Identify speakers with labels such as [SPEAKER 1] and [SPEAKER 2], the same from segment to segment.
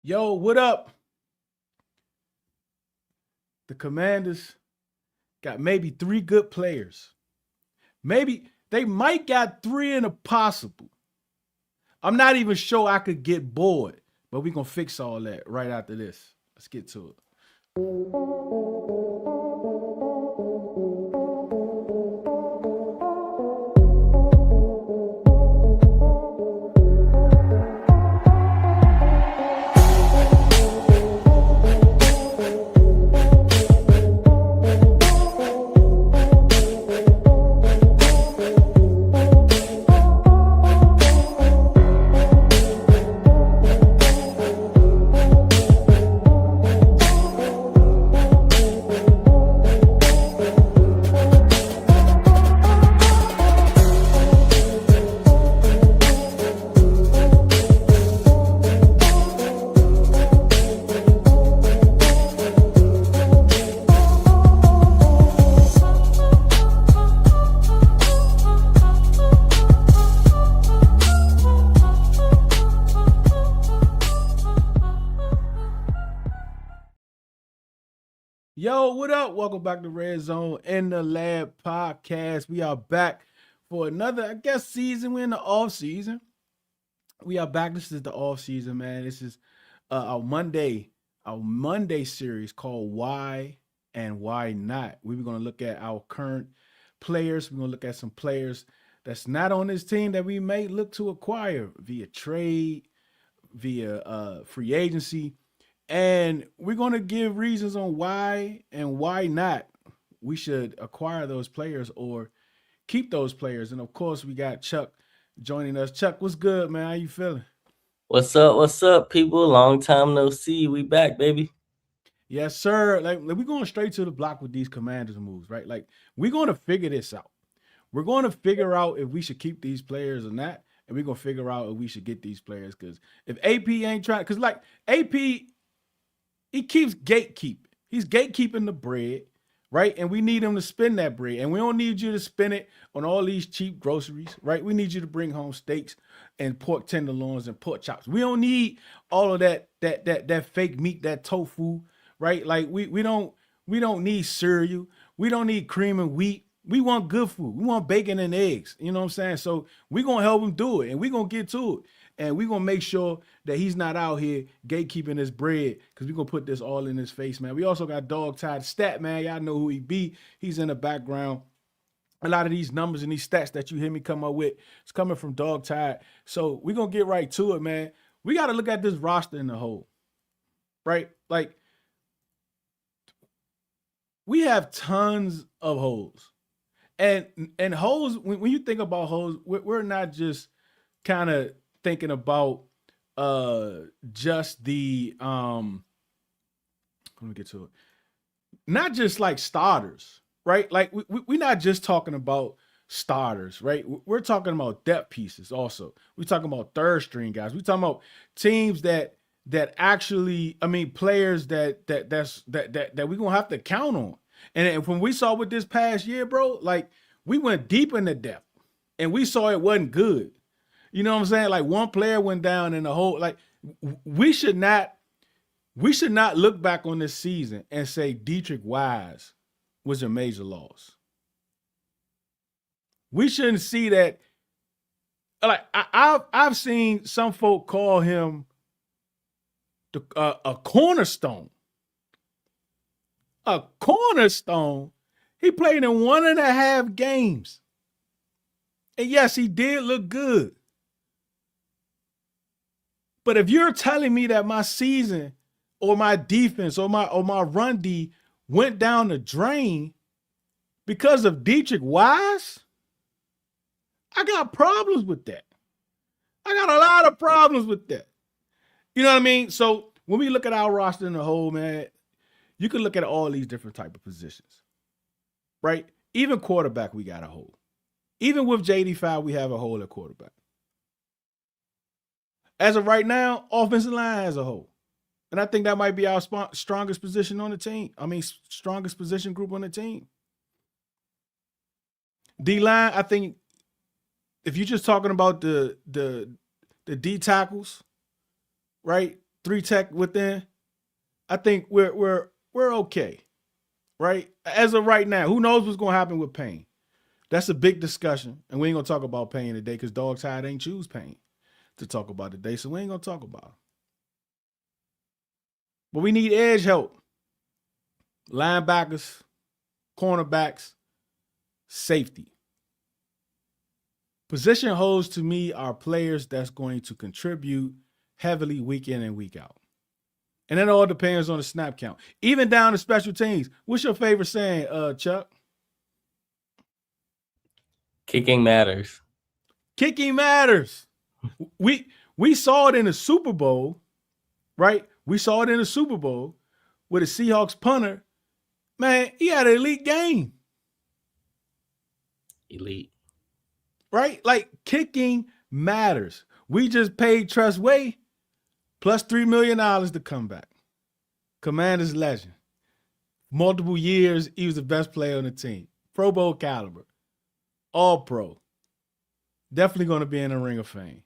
[SPEAKER 1] Yo, what up? The Commanders got maybe three good players. Maybe they might got three in a possible. I'm not even sure I could get bored, but we gonna fix all that right after this. Let's get to it. Yo, what up? Welcome back to Red Zone in the Lab podcast. We are back for another, I guess, season. We're in the off season. We are back. This is the off season, man. This is our Monday series called Why and Why Not. We're gonna look at our current players. We're gonna look at some players that's not on this team that we may look to acquire via trade, via free agency. And we're going to give reasons on why and why not we should acquire those players or keep those players. And of course, we got Chuck joining us. Chuck, what's good, man? How you feeling?
[SPEAKER 2] What's up? What's up, people? Long time no see. We back, baby.
[SPEAKER 1] Yes, sir. Like we're going straight to the block with these Commanders moves, right? Like we're going to figure this out. We're going to figure out if we should keep these players or not. And we're going to figure out if we should get these players. Because if AP ain't trying, because like AP, he keeps gatekeeping. He's gatekeeping the bread, right? And we need him to spend that bread. And we don't need you to spend it on all these cheap groceries, right? We need you to bring home steaks and pork tenderloins and pork chops. We don't need all of that fake meat, that tofu, right? Like we don't need cereal. We don't need cream and wheat. We want good food. We want bacon and eggs. You know what I'm saying? So we're going to help him do it, and we're going to get to it. And we're going to make sure that he's not out here gatekeeping his bread, because we're going to put this all in his face, man. We also got DawgTired Stat, man. Y'all know who he be. He's in the background. A lot of these numbers and these stats that you hear me come up with, it's coming from DawgTired. So we're going to get right to it, man. We got to look at this roster in the whole, right? Like, we have tons of holes. And holes, when you think about holes, we're not just kind of thinking about just the let me get to it. Not just like starters, right? Like we're not just talking about starters, right? We're talking about depth pieces also. We're talking about third string guys. We're talking about teams that actually, I mean, players that we're gonna have to count on. And when we saw with this past year, bro, like we went deep in the depth and we saw it wasn't good. You know what I'm saying? Like one player went down in the whole, like we should not look back on this season and say Dietrich Wise was a major loss. We shouldn't see that. Like I've seen some folk call him a cornerstone. A cornerstone. He played in 1.5 games. And yes, he did look good. But if you're telling me that my season or my defense or my run D went down the drain because of Dietrich Wise, I got problems with that. I got a lot of problems with that. You know what I mean? So when we look at our roster in the whole, man, you can look at all these different type of positions, right? Even quarterback, we got a hole. Even with JD5, we have a hole at quarterback. As of right now, offensive line has a hole. And I think that might be our strongest position on the team. I mean, strongest position group on the team. D-line, I think if you're just talking about the D tackles, right? 3 tech within, I think we're okay, right? As of right now, who knows what's gonna happen with Payne? That's a big discussion, and we ain't gonna talk about Payne today because DawgTired ain't choose Payne to talk about today, so we ain't gonna talk about him. But we need edge help, linebackers, cornerbacks, safety. Position holds to me are players that's going to contribute heavily week in and week out. And it all depends on the snap count. Even down to special teams. What's your favorite saying, Chuck?
[SPEAKER 2] Kicking matters.
[SPEAKER 1] Kicking matters. We saw it in the Super Bowl, right? We saw it in the Super Bowl with a Seahawks punter. Man, he had an elite game.
[SPEAKER 2] Elite.
[SPEAKER 1] Right? Like, kicking matters. We just paid Trustway plus $3 million to come back. Commanders legend. Multiple years, he was the best player on the team. Pro Bowl caliber. All pro. Definitely going to be in the Ring of Fame.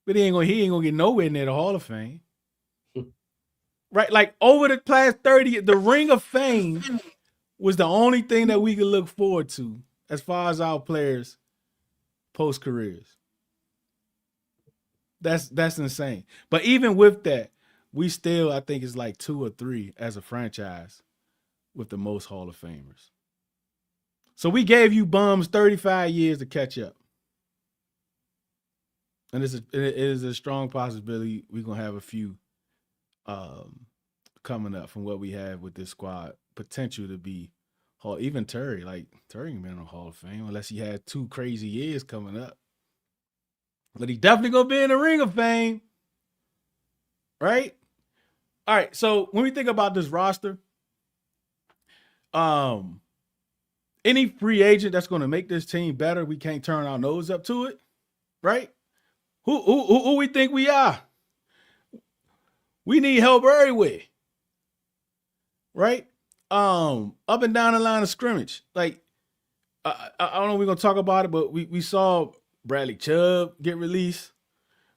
[SPEAKER 1] But he ain't gonna get nowhere near the Hall of Fame. Right? Like, over the past 30, the Ring of Fame was the only thing that we could look forward to as far as our players post careers. That's insane. But even with that, we still, I think, it's like 2 or 3 as a franchise with the most Hall of Famers. So we gave you bums 35 years to catch up. And it is a strong possibility we're going to have a few coming up from what we have with this squad. Potential to be Hall. Even Terry. Like, Terry ain't been in the Hall of Fame unless he had 2 crazy years coming up. But he definitely going to be in the Ring of Fame. Right? All right. So when we think about this roster, any free agent that's going to make this team better, we can't turn our nose up to it. Right? Who we think we are? We need help everywhere. Right? Up and down the line of scrimmage. Like, I don't know if we're going to talk about it, but we saw Bradley Chubb get released.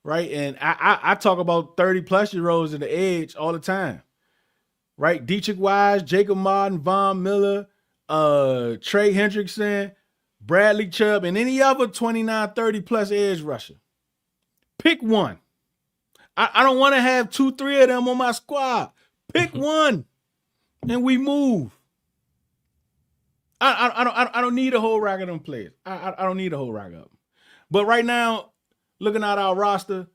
[SPEAKER 1] Right? And I talk about 30-plus-year-olds in the edge all the time. Right? Dietrich Wise, Jacob Martin, Von Miller, Trey Hendrickson, Bradley Chubb, and any other 29, 30-plus edge rusher. Pick one. I don't want to have 2, 3 of them on my squad. Pick one, and we move. I don't need a whole rack of them players. I don't need a whole rack of them. But right now, looking at our roster,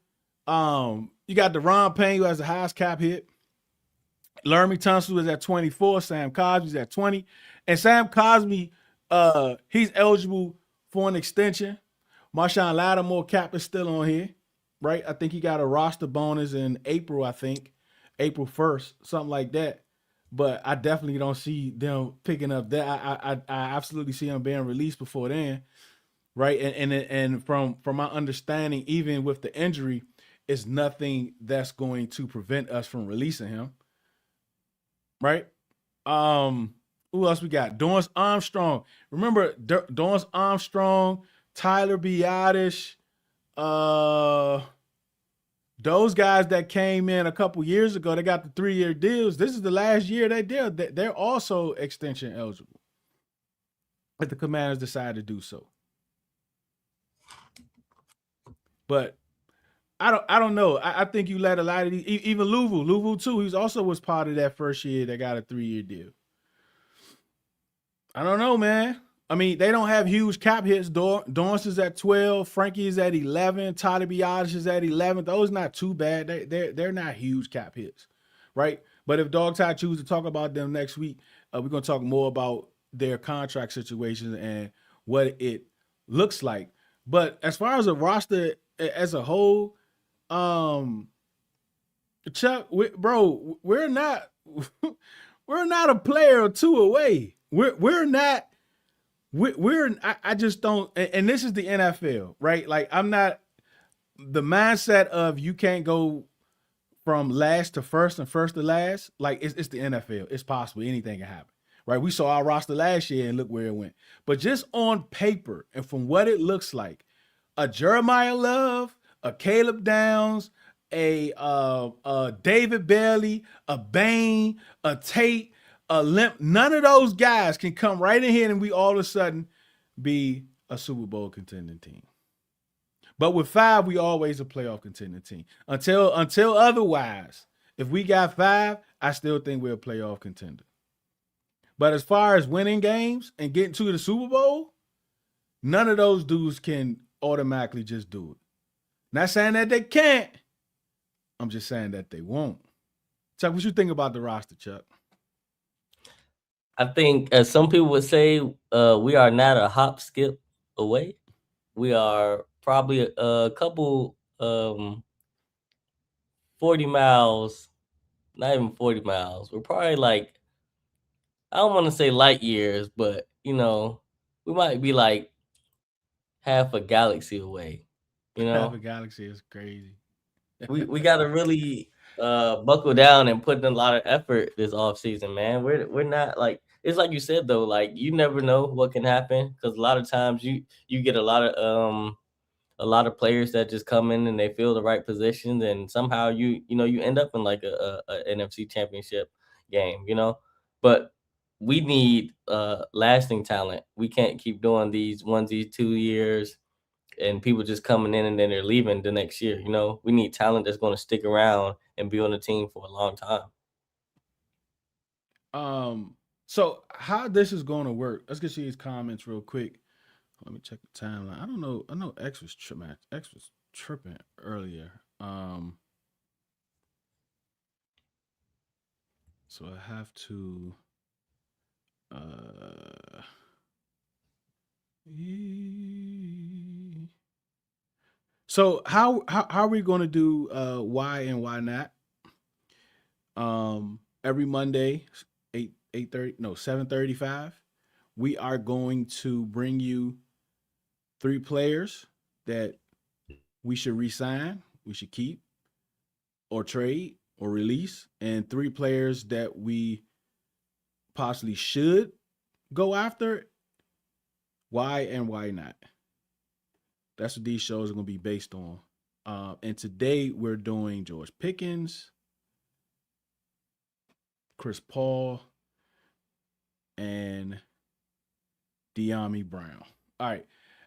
[SPEAKER 1] you got Deron Payne, who has the highest cap hit. Laramie Tunsil is at 24. Sam Cosmi's at 20. And Sam Cosmi, he's eligible for an extension. Marshawn Lattimore cap is still on here, right? I think he got a roster bonus in April, April 1st, something like that. But I definitely don't see them picking up that. I absolutely see him being released before then, right? And from my understanding, even with the injury, it's nothing that's going to prevent us from releasing him. Right? Who else we got? Dorrance Armstrong. Remember Dorrance Armstrong, Tyler Biadasz, those guys that came in a couple years ago, they got the 3-year deals. This is the last year they did. They're also extension eligible if the Commanders decide to do so. But I don't know. I think you let a lot of these, even Louvu too. He also was part of that first year that got a 3-year deal. I don't know, man. I mean, they don't have huge cap hits. Dorrance is at 12. Frankie is at 11. Tyler Biadasz is at 11. Those not too bad. They're not huge cap hits, right? But if DawgTired choose to talk about them next week, we're going to talk more about their contract situations and what it looks like. But as far as a roster as a whole, Chuck, we're not a player or 2 away. I just don't, and this is the NFL, right? Like, I'm not the mindset of you can't go from last to first and first to last. Like, it's the NFL. It's possible. Anything can happen, right? We saw our roster last year and look where it went. But just on paper and from what it looks like, a Jeremiah Love, a Caleb Downs, a David Bailey, a Bain, a Tate, a Limp. None of those guys can come right in here and we all of a sudden be a Super Bowl contending team. But with 5, we always a playoff contending team. Until otherwise, if we got 5, I still think we're a playoff contender. But as far as winning games and getting to the Super Bowl, none of those dudes can automatically just do it. Not saying that they can't. I'm just saying that they won't. Chuck, what you think about the roster, Chuck?
[SPEAKER 2] I think, as some people would say, we are not a hop skip away. We are probably a couple 40 miles, not even 40 miles. We're probably like, I don't want to say light years, but we might be like half a galaxy away.
[SPEAKER 1] Half a galaxy is crazy.
[SPEAKER 2] We got to really buckle down and put in a lot of effort this off season, man. We're not like, it's like you said though, like you never know what can happen, because a lot of times you get a lot of players that just come in and they fill the right positions, and somehow you end up in like a NFC championship game, but we need lasting talent. We can't keep doing these onesies 2 years and people just coming in and then they're leaving the next year. We need talent that's going to stick around and be on the team for a long time.
[SPEAKER 1] So how this is going to work? Let's get to these comments real quick. Let me check the timeline. I don't know. I know X was tripping. X was tripping earlier. So I have to. So how are we going to do why and why not? Every Monday, 8:30, no 7:35, we are going to bring you 3 players that we should re-sign, we should keep, or trade, or release, and 3 players that we possibly should go after. Why and why not? That's what these shows are going to be based on. And today we're doing George Pickens, Chris Paul, and Dyami Brown. All right.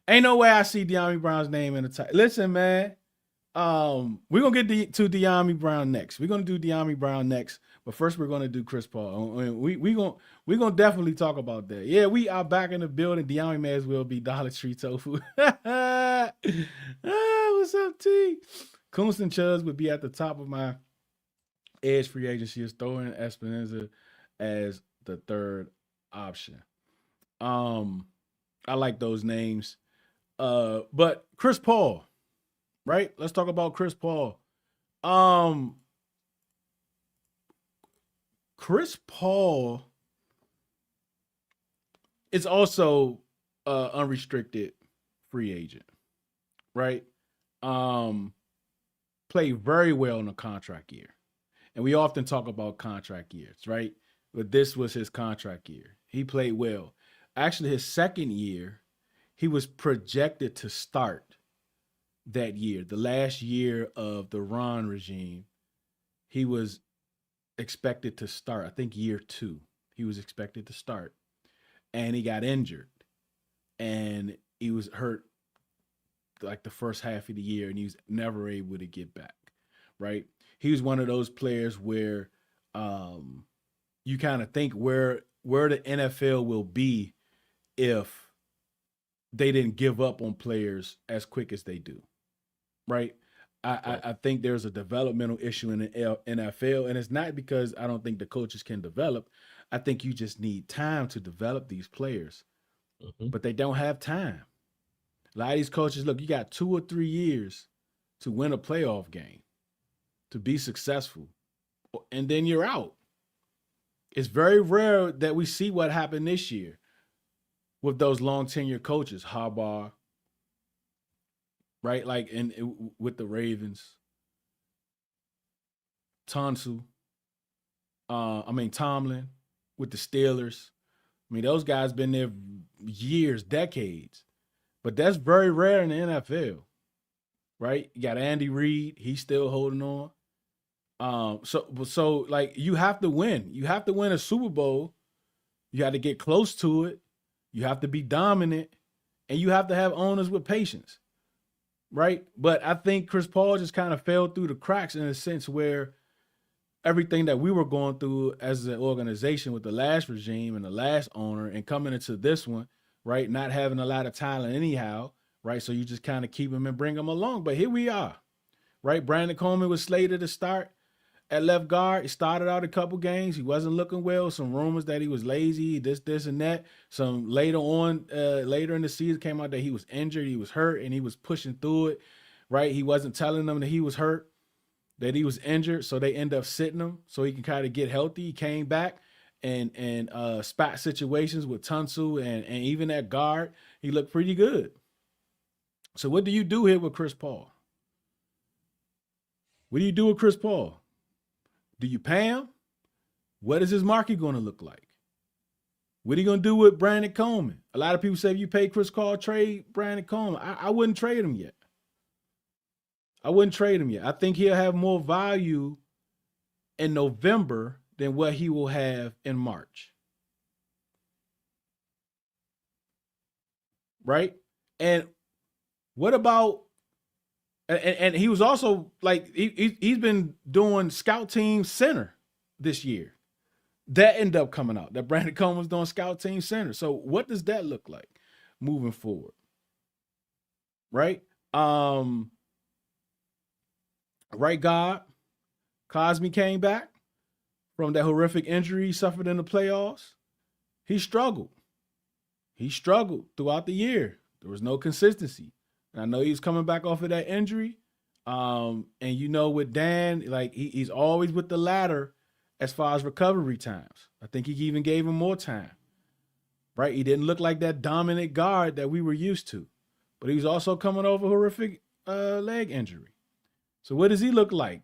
[SPEAKER 1] Ain't no way I see Dyami Brown's name in the title. Listen, man. We're gonna get to Dyami Brown next. We're gonna do Dyami Brown next, but first we're gonna do Chris Paul. We gonna definitely talk about that. Yeah, we are back in the building. Dyami may as well be Dollar Tree tofu. What's up, T? Kunst and Chubbs would be at the top of my edge free agency. Is throwing Esperanza as the 3rd option. I like those names. But Chris Paul. Right? Let's talk about Chris Paul. Chris Paul is also unrestricted free agent, right? Played very well in a contract year. And we often talk about contract years, right? But this was his contract year. He played well. Actually, his 2nd year, he was projected to start that year, the last year of the Ron regime. He was expected to start, I think year 2. He was expected to start. And he got injured. And he was hurt like the first half of the year, and he was never able to get back, right? He was one of those players where you kind of think where the NFL will be if they didn't give up on players as quick as they do. Right. I think there's a developmental issue in the NFL, and it's not because I don't think the coaches can develop. I think you just need time to develop these players, but they don't have time. A lot of these coaches, look, you got 2 or 3 years to win a playoff game, to be successful, and then you're out. It's very rare that we see what happened this year with those long tenure coaches, Harbaugh, right? Like with the Ravens, Tomlin with the Steelers. I mean, those guys been there years, decades. But that's very rare in the NFL. right? You got Andy Reid, he's still holding on. So like you have to win. You have to win a Super Bowl. You have to get close to it. You have to be dominant, and you have to have owners with patience, right? But I think Chris Paul just kind of fell through the cracks in a sense where everything that we were going through as an organization with the last regime and the last owner and coming into this one, right? Not having a lot of talent anyhow, right? So you just kind of keep them and bring them along. But here we are, right? Brandon Coleman was slated to start at left guard. He started out a couple games. He wasn't looking well. Some rumors that he was lazy, this, and that. Some later in the season came out that he was injured, he was hurt, and he was pushing through it, right? He wasn't telling them that he was hurt, that he was injured, so they end up sitting him so he can kind of get healthy. He came back and spot situations with Tunsil and even at guard, he looked pretty good. So what do you do here with Chris Paul? What do you do with Chris Paul? Do you pay him? What is his market going to look like? What are you going to do with Brandon Coleman? A lot of people say if you pay Chris Paul, trade Brandon Coleman. I wouldn't trade him yet. I think he'll have more value in November than what he will have in March. Right? And what about and he was also like he's been doing scout team center this year. That ended up coming out that Brandon Coleman was doing scout team center. So what does that look like moving forward? Right? Right guard, Cosme came back from that horrific injury he suffered in the playoffs. He struggled. He struggled throughout the year. There was no consistency. And I know he's coming back off of that injury. And you know, with Dan, like he's always with the ladder as far as recovery times. I think he even gave him more time. Right? He didn't look like that dominant guard that we were used to. But he was also coming over a horrific leg injury. So what does he look like?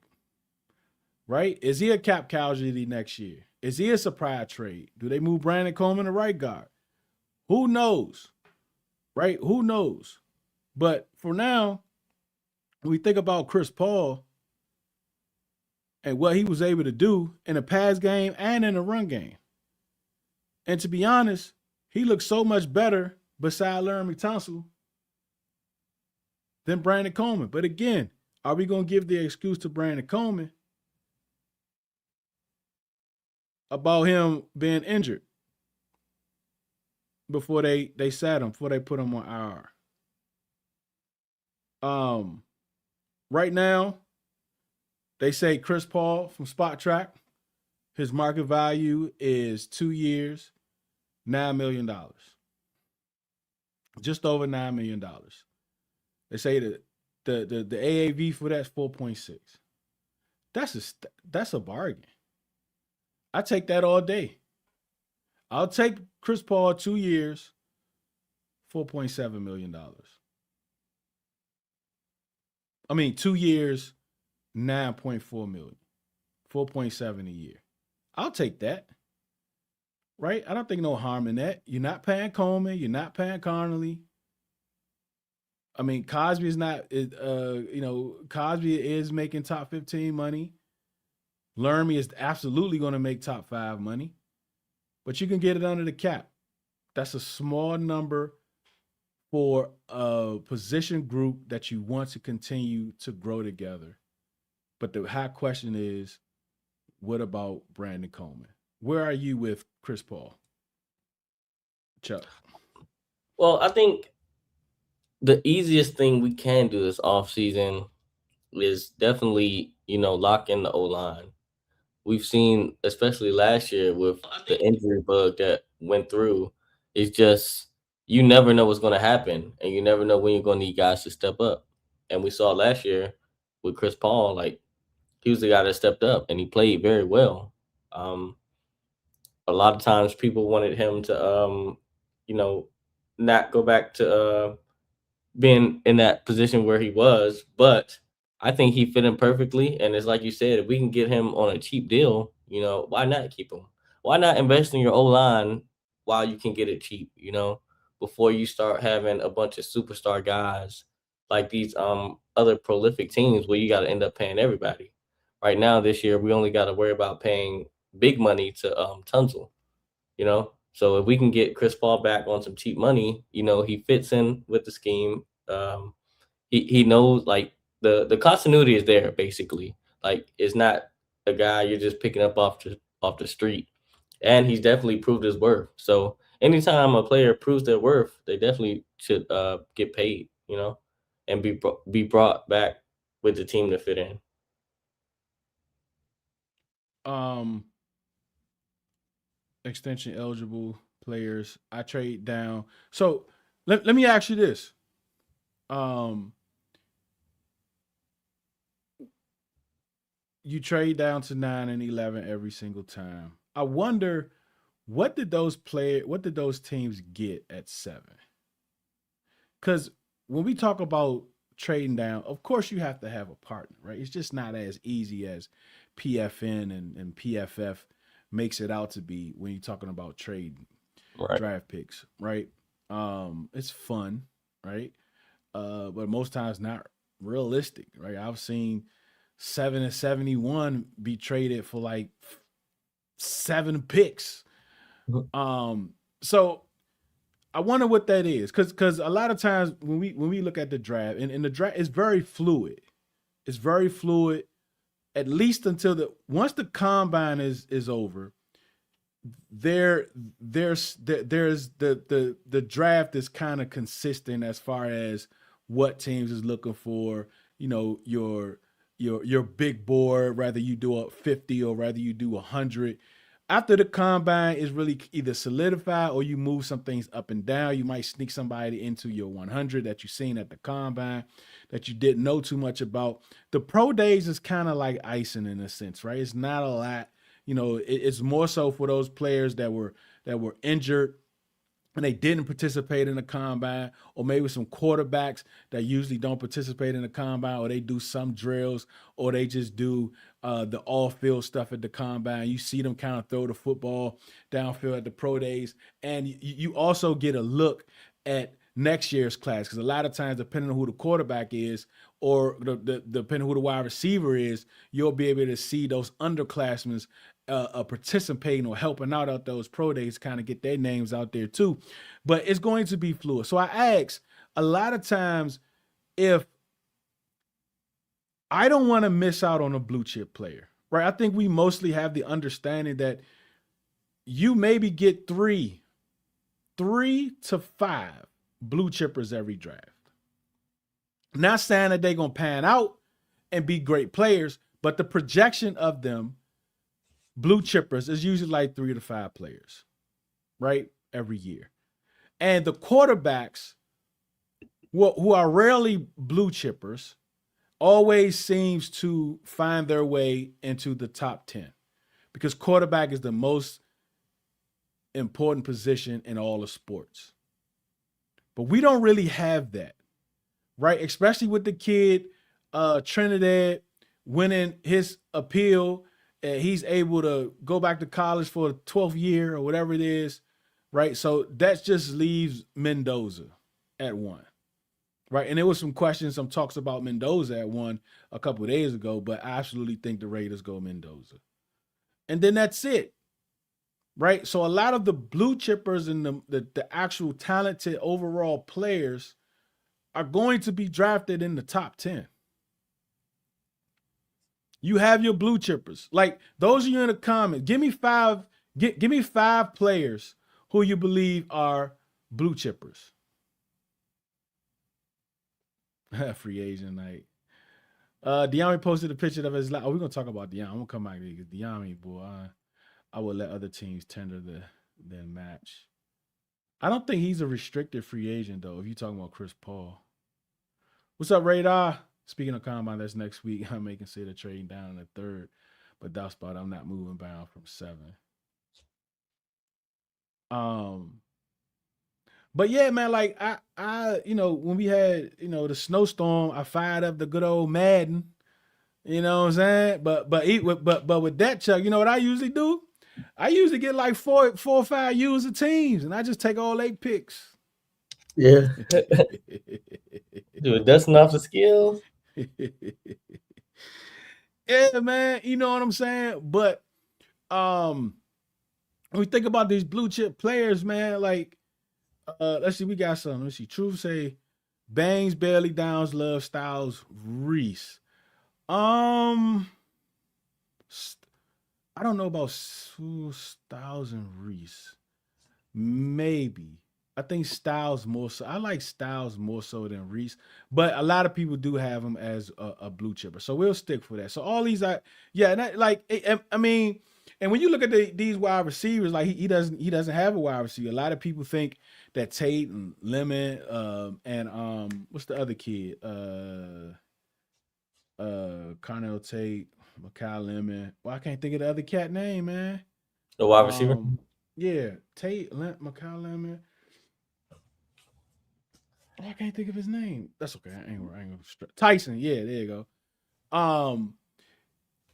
[SPEAKER 1] Right? Is he a cap casualty next year? Is he a surprise trade? Do they move Brandon Coleman to right guard? Who knows? Right? Who knows? But for now, when we think about Chris Paul and what he was able to do in the pass game and in the run game, and to be honest, he looks so much better beside Laramie Tunsil than Brandon Coleman. But again, are we going to give the excuse to Brandon Coleman about him being injured before they sat him, before they put him on IR? Right now, they say Chris Paul from Spot Track, his market value is 2 years, $9 million. Just over $9 million. They say that the AAV for that's 4.6. That's a bargain. I take that all day. I'll take Chris Paul 2 years, $4.7 million. I mean, 2 years, 9.4 million, 4.7 a year. I'll take that. Right? I don't think no harm in that. You're not paying Coleman. You're not paying Connolly. I mean, Cosby is not, Cosby is making top 15 money. Laramie is absolutely going to make top 5 money, but you can get it under the cap. That's a small number for a position group that you want to continue to grow together. But the hot question is, what about Brandon Coleman? Where are you with Chris Paul? Chuck.
[SPEAKER 2] Well, I think the easiest thing we can do this offseason is definitely, lock in the O-line. We've seen, especially last year with the injury bug that went through, it's just you never know what's going to happen, and you never know when you're going to need guys to step up. And we saw last year with Chris Paul, like he was the guy that stepped up, and he played very well. A lot of times people wanted him to, not go back to being in that position where he was, but I think he fit in perfectly. And it's like you said, if we can get him on a cheap deal, why not keep him? Why not invest in your O line while you can get it cheap, before you start having a bunch of superstar guys like these other prolific teams where you got to end up paying everybody. Right now, this year, we only got to worry about paying big money to Tunzel. You know, so if we can get Chris Paul back on some cheap money, you know, he fits in with the scheme. He knows like the continuity is there basically. Like it's not a guy you're just picking up off the street, and he's definitely proved his worth. So anytime a player proves their worth, they definitely should get paid, you know, and be brought back with the team to fit in.
[SPEAKER 1] Um, extension eligible players. I trade down. So let me ask you this. Um, you trade down to 9 and 11 every single time. I wonder what did those teams get at 7? Because when we talk about trading down, of course you have to have a partner, right? It's just not as easy as PFN and PFF makes it out to be when you're talking about trading
[SPEAKER 2] Right.
[SPEAKER 1] draft picks, right? It's fun, right? But most times not realistic, right? I've seen 7 and 71 be traded for like 7 picks. So I wonder what that is, because a lot of times when we look at the draft, and the draft is very fluid. It's very fluid, at least until once the combine is over. There's the draft is kind of consistent as far as what teams is looking for. You know, your big board, whether you do a 50 or whether you do 100. After the combine is really either solidified or you move some things up and down. You might sneak somebody into your 100 that you've seen at the combine that you didn't know too much about. The pro days is kind of like icing in a sense, right? It's not a lot. You know, it's more so for those players that were injured and they didn't participate in the combine, or maybe some quarterbacks that usually don't participate in the combine, or they do some drills, or they just do the all-field stuff at the combine. You see them kind of throw the football downfield at the pro days, and you also get a look at next year's class, because a lot of times, depending on who the quarterback is, or depending on who the wide receiver is, you'll be able to see those underclassmen participating or helping out at those pro days, kind of get their names out there too. But it's going to be fluid. So I ask, a lot of times, if I don't want to miss out on a blue chip player, right? I think we mostly have the understanding that you maybe get 3 to 5 blue chippers every draft. Not saying that they're going to pan out and be great players, but the projection of them, blue chippers, is usually like 3 to 5 players, right? Every year. And the quarterbacks, who are rarely blue chippers, always seems to find their way into the top 10, because quarterback is the most important position in all of sports. But we don't really have that, right? Especially with the kid, Trinidad, winning his appeal. He's able to go back to college for the 12th year or whatever it is, right? So that just leaves Mendoza at 1, right? And there was some questions, some talks about Mendoza at 1 a couple of days ago, but I absolutely think the Raiders go Mendoza. And then that's it, right? So a lot of the blue chippers and the actual talented overall players are going to be drafted in the top 10. You have your blue chippers. Like, those of you in the comments, give me 5 players who you believe are blue chippers. Free agent night. Dyami posted a picture of his life. Oh, we're gonna talk about Dyami. I'm gonna come back to you. Dyami, boy, I would let other teams tender their match. I don't think he's a restricted free agent though. If you're talking about Chris Paul. What's up, Radar? Speaking of combine, that's next week. I may consider trading down in the 3rd, but that spot I'm not moving down from 7. But yeah, man, like I when we had, the snowstorm, I fired up the good old Madden. You know what I'm saying? But with that, Chuck, you know what I usually do? I usually get like 4 or 5 user teams, and I just take all 8 picks.
[SPEAKER 3] Yeah.
[SPEAKER 2] You do a dusting off the skills.
[SPEAKER 1] Yeah, man. You know what I'm saying? But when we think about these blue chip players, man, like let's see, we got some. Let's see. Truth say Bangs, Bailey, Downs, Love, Styles, Reese. I don't know about Styles and Reese. Maybe. I think Styles more so. I like Styles more so than Reese, but a lot of people do have him as a blue chipper. So we'll stick for that. So all these, yeah, and I mean, and when you look at these wide receivers, like he doesn't have a wide receiver. A lot of people think that Tate and Lemon, and what's the other kid? Carnell Tate, Makai Lemon. Well, I can't think of the other cat name, man.
[SPEAKER 2] The wide receiver.
[SPEAKER 1] Yeah, Tate, Makai Lemon. Oh, I can't think of his name. That's okay. I ain't gonna Tyson. Yeah, there you go.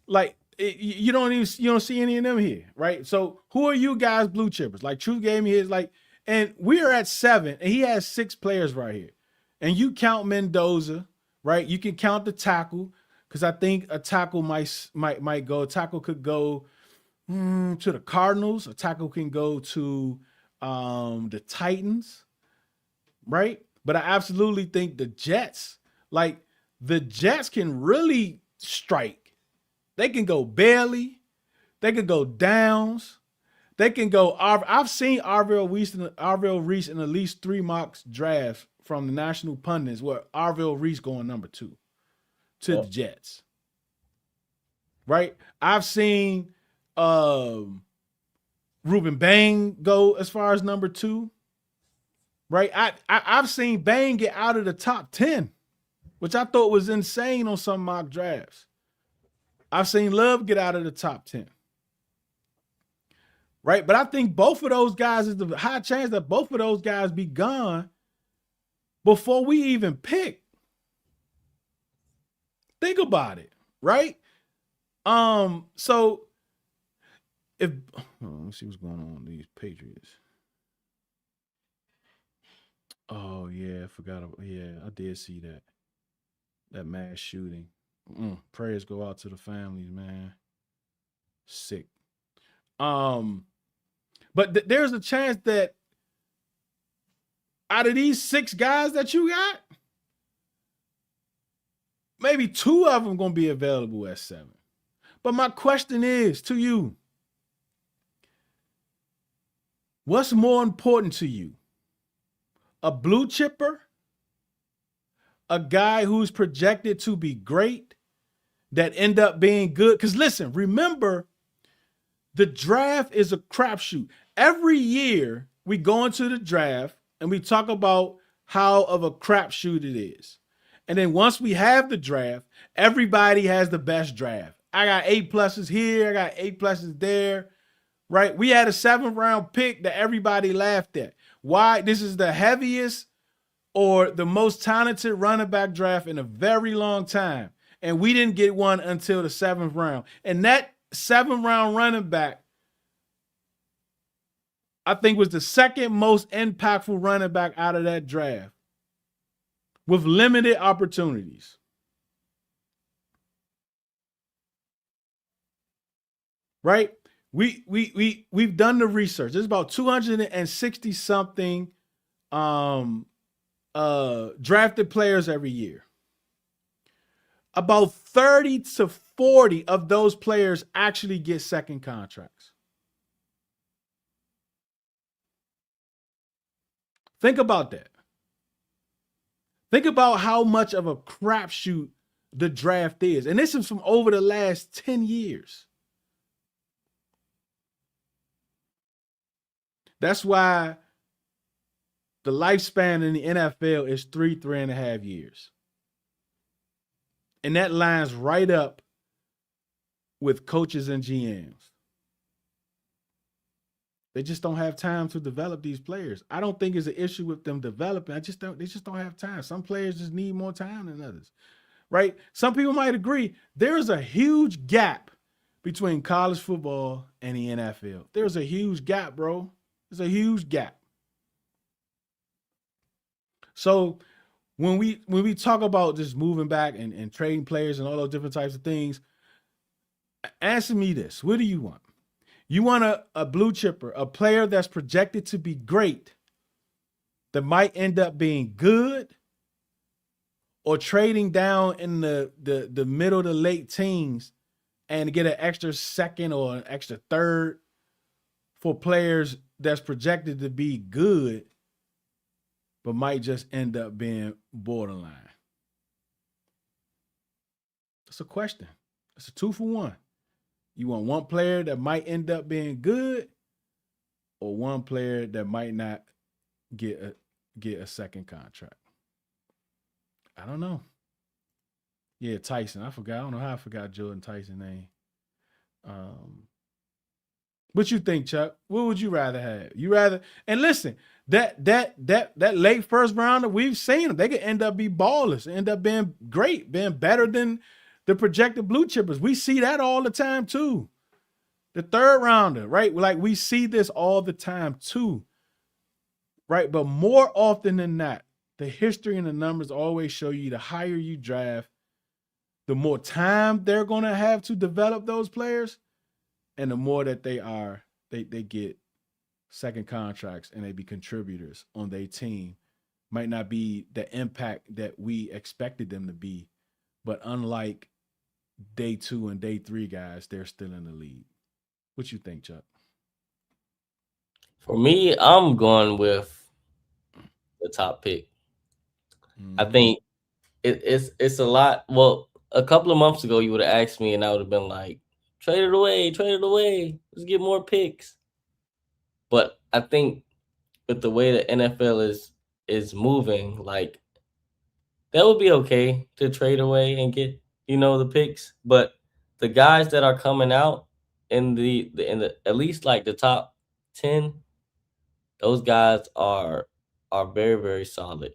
[SPEAKER 1] Like you don't see any of them here, right? So who are you guys blue chippers? Like Truth gave me his and we are at 7, and he has 6 players right here, and you count Mendoza, right? You can count the tackle because I think a tackle might go. A tackle could go to the Cardinals. A tackle can go to the Titans, right? But I absolutely think the Jets can really strike. They can go Bailey. They can go Downs. They can go. I've seen Arvell Reese in at least 3 mock drafts from the national pundits where Arvell Reese going number 2 to the Jets. Right? I've seen Ruben Bang go as far as number 2. Right? I've seen Bang get out of the top 10, which I thought was insane on some mock drafts. I've seen Love get out of the top 10. Right? But I think both of those guys, is the high chance that both of those guys be gone before we even pick. Think about it, right? So if let's see what's going on with these Patriots. Oh yeah, I forgot. Yeah, I did see that mass shooting. Prayers go out to the families, man. Sick. But there's a chance that out of these 6 guys that you got, maybe 2 of them gonna be available at 7. But my question is to you: what's more important to you? A blue chipper, a guy who's projected to be great, that end up being good? Because listen, remember, the draft is a crapshoot. Every year we go into the draft and we talk about how of a crapshoot it is. And then once we have the draft, everybody has the best draft. I got A+ here, I got A+ there, right? We had a 7th round pick that everybody laughed at. Why? This is the heaviest or the most talented running back draft in a very long time. And we didn't get one until the 7th round. And that 7th round running back, I think, was the 2nd most impactful running back out of that draft with limited opportunities. Right? We've done the research. There's about 260 something drafted players every year. About 30 to 40 of those players actually get second contracts. Think about that. Think about how much of a crapshoot the draft is. And this is from over the last 10 years. That's why the lifespan in the NFL is 3.5 years. And that lines right up with coaches and GMs. They just don't have time to develop these players. I don't think it's an issue with them developing. They just don't have time. Some players just need more time than others, right? Some people might agree. There's a huge gap between college football and the NFL. There's a huge gap, bro. There's a huge gap. So when we talk about just moving back and trading players and all those different types of things, answer me this: what do you want? You want a blue chipper, a player that's projected to be great, that might end up being good, or trading down in the middle to late teens and get an extra second or an extra third for players that's projected to be good, but might just end up being borderline? That's a question. It's a 2-for-1. You want one player that might end up being good, or one player that might not get a second contract? I don't know. Yeah, Tyson. I forgot. I don't know how I forgot Jordan Tyson's name. What you think, Chuck? What would you rather have? You rather, and listen, that late first rounder, we've seen them. They could end up be ballers, end up being great, being better than the projected blue chippers. We see that all the time too. The third rounder, right? Like we see this all the time too. Right. But more often than not, the history and the numbers always show you the higher you draft, the more time they're going to have to develop those players, and the more that they get second contracts and they be contributors on their team. Might not be the impact that we expected them to be, but unlike day 2 and day 3 guys, they're still in the league. What you think, Chuck?
[SPEAKER 2] For me, I'm going with the top pick. I think it's a lot. Well, a couple of months ago, you would have asked me, and I would have been like, trade it away, let's get more picks. But I think with the way the NFL is moving, like that would be okay to trade away and get the picks. But the guys that are coming out in the at least like the top 10, those guys are very, very solid.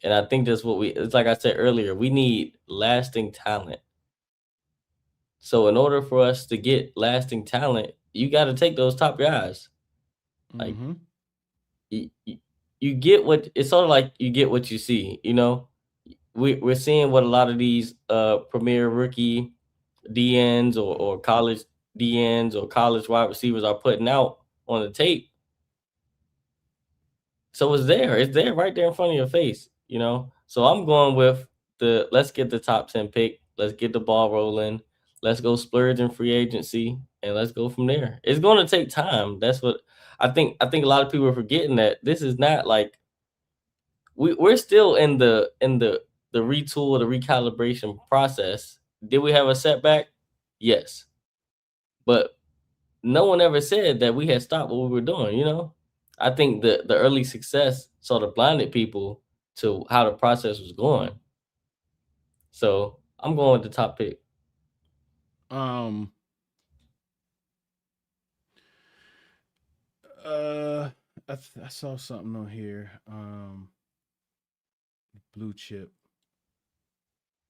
[SPEAKER 2] And I think that's what it's like I said earlier, we need lasting talent. So in order for us to get lasting talent, you got to take those top guys. Like
[SPEAKER 1] Mm-hmm.
[SPEAKER 2] you get what it's sort of like you get what you see. We're seeing what a lot of these premier rookie DNs or college DNs or college wide receivers are putting out on the tape. So it's there right there in front of your face. So I'm going with let's get the top 10 pick, let's get the ball rolling, let's go splurge in free agency, and let's go from there. It's going to take time. That's what I think a lot of people are forgetting, that this is not like we're still in the retool, the recalibration process. Did we have a setback? Yes. But no one ever said that we had stopped what we were doing. I think the early success sort of blinded people to how the process was going. So I'm going with the top pick.
[SPEAKER 1] Um. Uh. I saw something on here. Blue chip.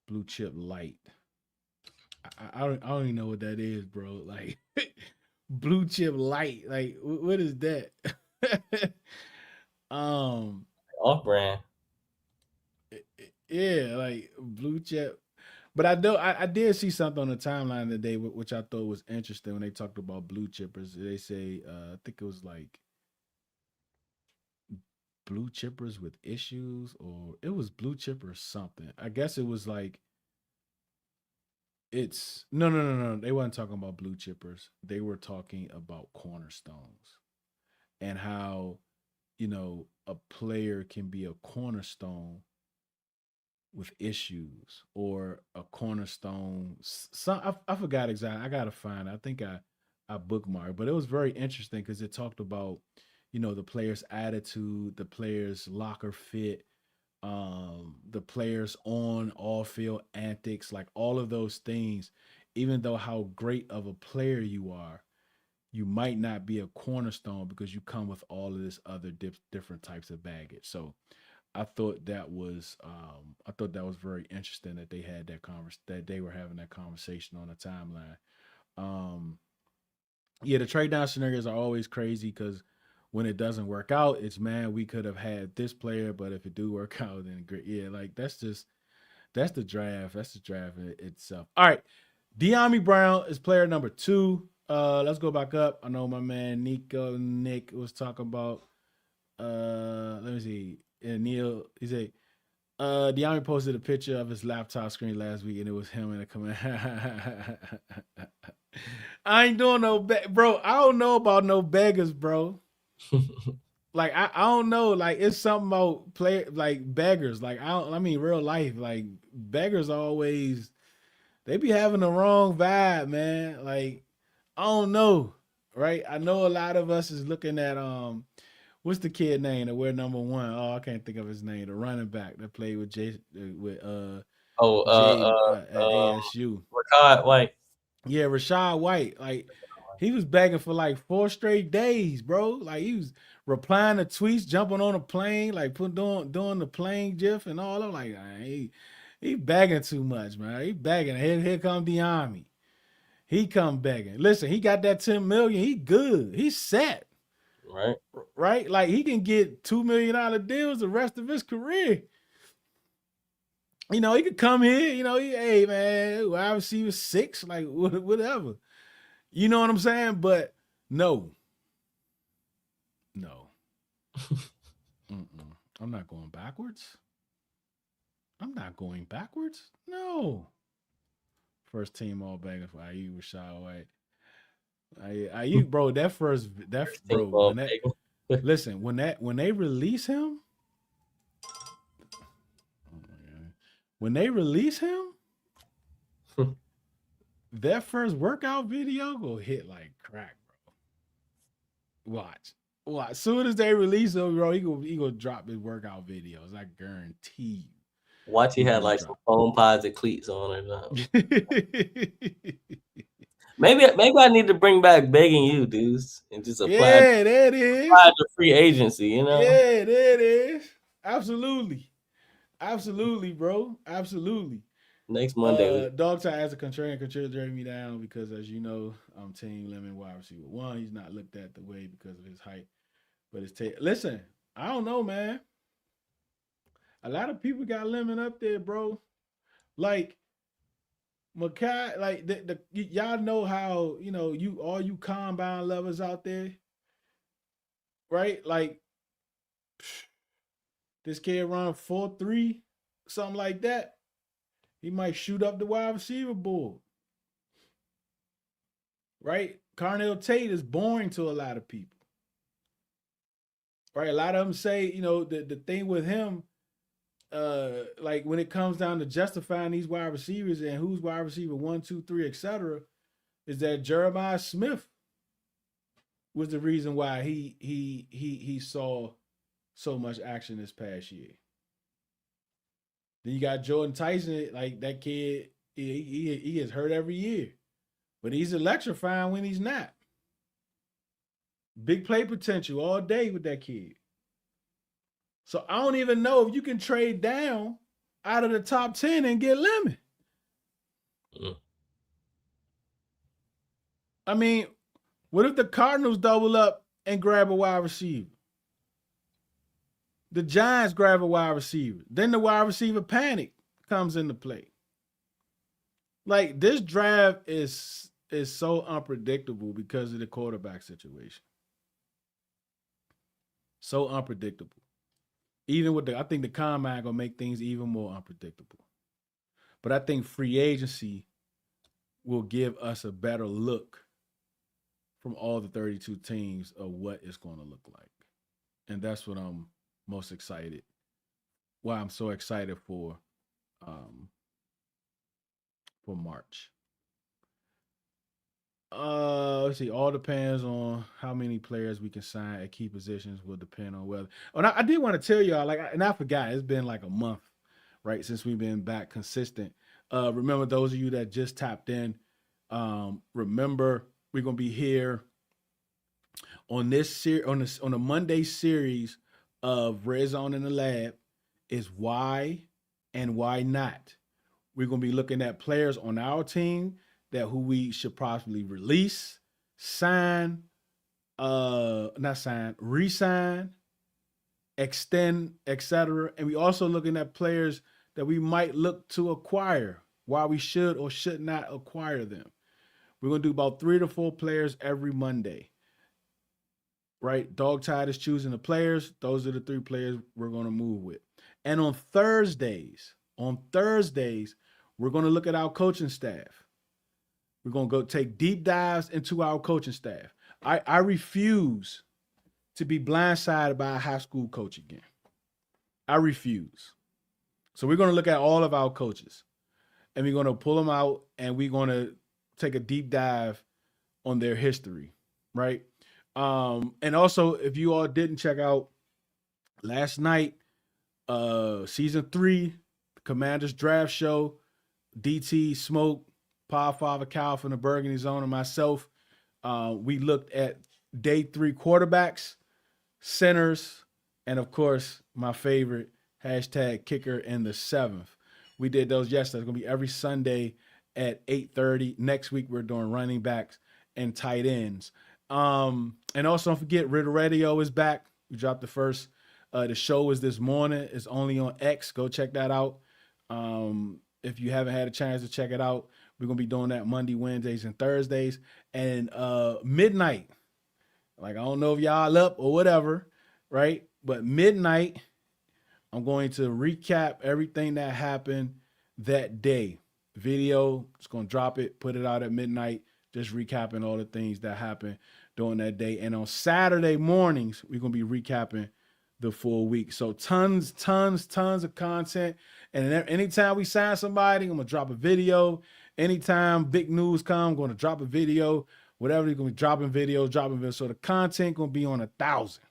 [SPEAKER 1] Blue chip light. I don't even know what that is, bro. Like blue chip light. Like what is that? um.
[SPEAKER 2] Off brand.
[SPEAKER 1] Yeah, like blue chip. But I did see something on the timeline today, which I thought was interesting when they talked about blue chippers. They say, I think it was like blue chippers with issues, or it was blue chippers something. I guess it was like it's no. They weren't talking about blue chippers. They were talking about cornerstones and how a player can be a cornerstone with issues, or a cornerstone. Some I forgot exactly. I gotta find it. I think I bookmarked, but it was very interesting because it talked about the player's attitude, the player's locker fit, the players on all field antics, like all of those things. Even though how great of a player you are, you might not be a cornerstone because you come with all of this other different types of baggage. So I thought that was very interesting that they had that they were having that conversation on the timeline. Yeah, the trade down scenarios are always crazy because when it doesn't work out, it's man, we could have had this player, but if it do work out, then great. Yeah, like that's the draft. That's the draft itself. All right. Dyami Brown is player number 2. Let's go back up. I know my man Nick was talking about let me see. Neil, he said Dyami posted a picture of his laptop screen last week, and it was him in a comment. I ain't doing no bro. I don't know about no beggars, bro. Like I don't know. Like it's something about play like beggars. Like I mean real life. Like beggars always they be having the wrong vibe, man. Like I don't know, right? I know a lot of us is looking at what's the kid name that we're number 1? Oh, I can't think of his name. The running back that played with Jaden at ASU.
[SPEAKER 2] Rashad White.
[SPEAKER 1] Yeah, Rashad White. Like he was begging for like 4 straight days, bro. Like he was replying to tweets, jumping on a plane, like doing the plane gif and all. I'm like, he begging too much, man. He begging. Here come Dyami. He come begging. Listen, he got that 10 million. He good. He's set.
[SPEAKER 2] Right.
[SPEAKER 1] Right? Like he can get $2 million deals the rest of his career. You know, he could come here, you know, hey man, wide receiver 6, like whatever. You know what I'm saying? But no. I'm not going backwards. No. First team all bangers for IU Rashad White. IU, bro, listen, when they release him, that first workout video go hit like crack, bro. Watch. As soon as they release him, bro, he go drop his workout videos. I guarantee you.
[SPEAKER 2] Watch, he had like some foam pods and cleats on or something. Maybe I need to bring back begging you, Deuce, and just apply.
[SPEAKER 1] Yeah, there it is.
[SPEAKER 2] Apply to free agency, you know.
[SPEAKER 1] Yeah, there it is. Absolutely, bro. Absolutely.
[SPEAKER 2] Next Monday,
[SPEAKER 1] DawgTired as a contrarian contributed me down because, as you know, I'm team lemon wide receiver 1. He's not looked at the way because of his height, but his listen, I don't know, man. A lot of people got lemon up there, bro. Like Makai, like the y'all know how, you know, all you combine lovers out there, right? Like this kid run 4.3, something like that. He might shoot up the wide receiver board, right? Carnell Tate is boring to a lot of people, right? A lot of them say, you know, the thing with him, like when it comes down to justifying these wide receivers and who's wide receiver 1, 2, 3, etc., is that Jeremiah Smith was the reason why he saw so much action this past year. Then you got Jordan Tyson, like that kid, he is hurt every year, but he's electrifying when he's not. Big play potential all day with that kid. So I don't even know if you can trade down out of the top 10 and get Lemon. I mean, what if the Cardinals double up and grab a wide receiver? The Giants grab a wide receiver. Then the wide receiver panic comes into play. Like this draft is so unpredictable because of the quarterback situation. So unpredictable. Even with I think the combine gonna make things even more unpredictable. But I think free agency will give us a better look from all the 32 teams of what it's gonna look like. And that's what I'm most excited. Why I'm so excited for March. Let's see. All depends on how many players we can sign at key positions. Will depend on whether. Oh, and I did want to tell y'all, and I forgot. It's been like a month, right, since we've been back consistent. Remember those of you that just tapped in. Remember we're gonna be here on this on a Monday series of Red Zone in the Lab. Is why and why not. We're gonna be looking at players on our team who we should possibly release, sign, not sign, resign, extend, etc. And we also looking at players that we might look to acquire, why we should or should not acquire them. We're gonna do about 3 to 4 players every Monday. Right? DawgTired is choosing the players. Those are the 3 players we're gonna move with. And on Thursdays, we're gonna look at our coaching staff. We're gonna go take deep dives into our coaching staff. I refuse to be blindsided by a high school coach again. I refuse. So we're going to look at all of our coaches and we're going to pull them out and we're going to take a deep dive on their history, right? And also, if you all didn't check out last night, season 3, Commanders draft show, DT, Smoke, Power Father Cal from the Burgundy Zone, and myself, we looked at day 3 quarterbacks, centers, and of course, my favorite, hashtag kicker in the 7th. We did those yesterday. It's going to be every Sunday at 8:30. Next week, we're doing running backs and tight ends. And also, don't forget, Riddle Radio is back. We dropped the first. The show is this morning. It's only on X. Go check that out. If you haven't had a chance to check it out, we're going to be doing that Monday, Wednesdays, and Thursdays. And midnight, like I don't know if y'all up or whatever, right? But midnight, I'm going to recap everything that happened that day. Video, it's going to drop it, put it out at midnight, just recapping all the things that happened during that day. And on Saturday mornings, we're going to be recapping the full week. So tons of content. And anytime we sign somebody, I'm going to drop a video. Anytime big news comes, I'm going to drop a video. Whatever, you're going to be dropping videos. So the content going to be on 1,000.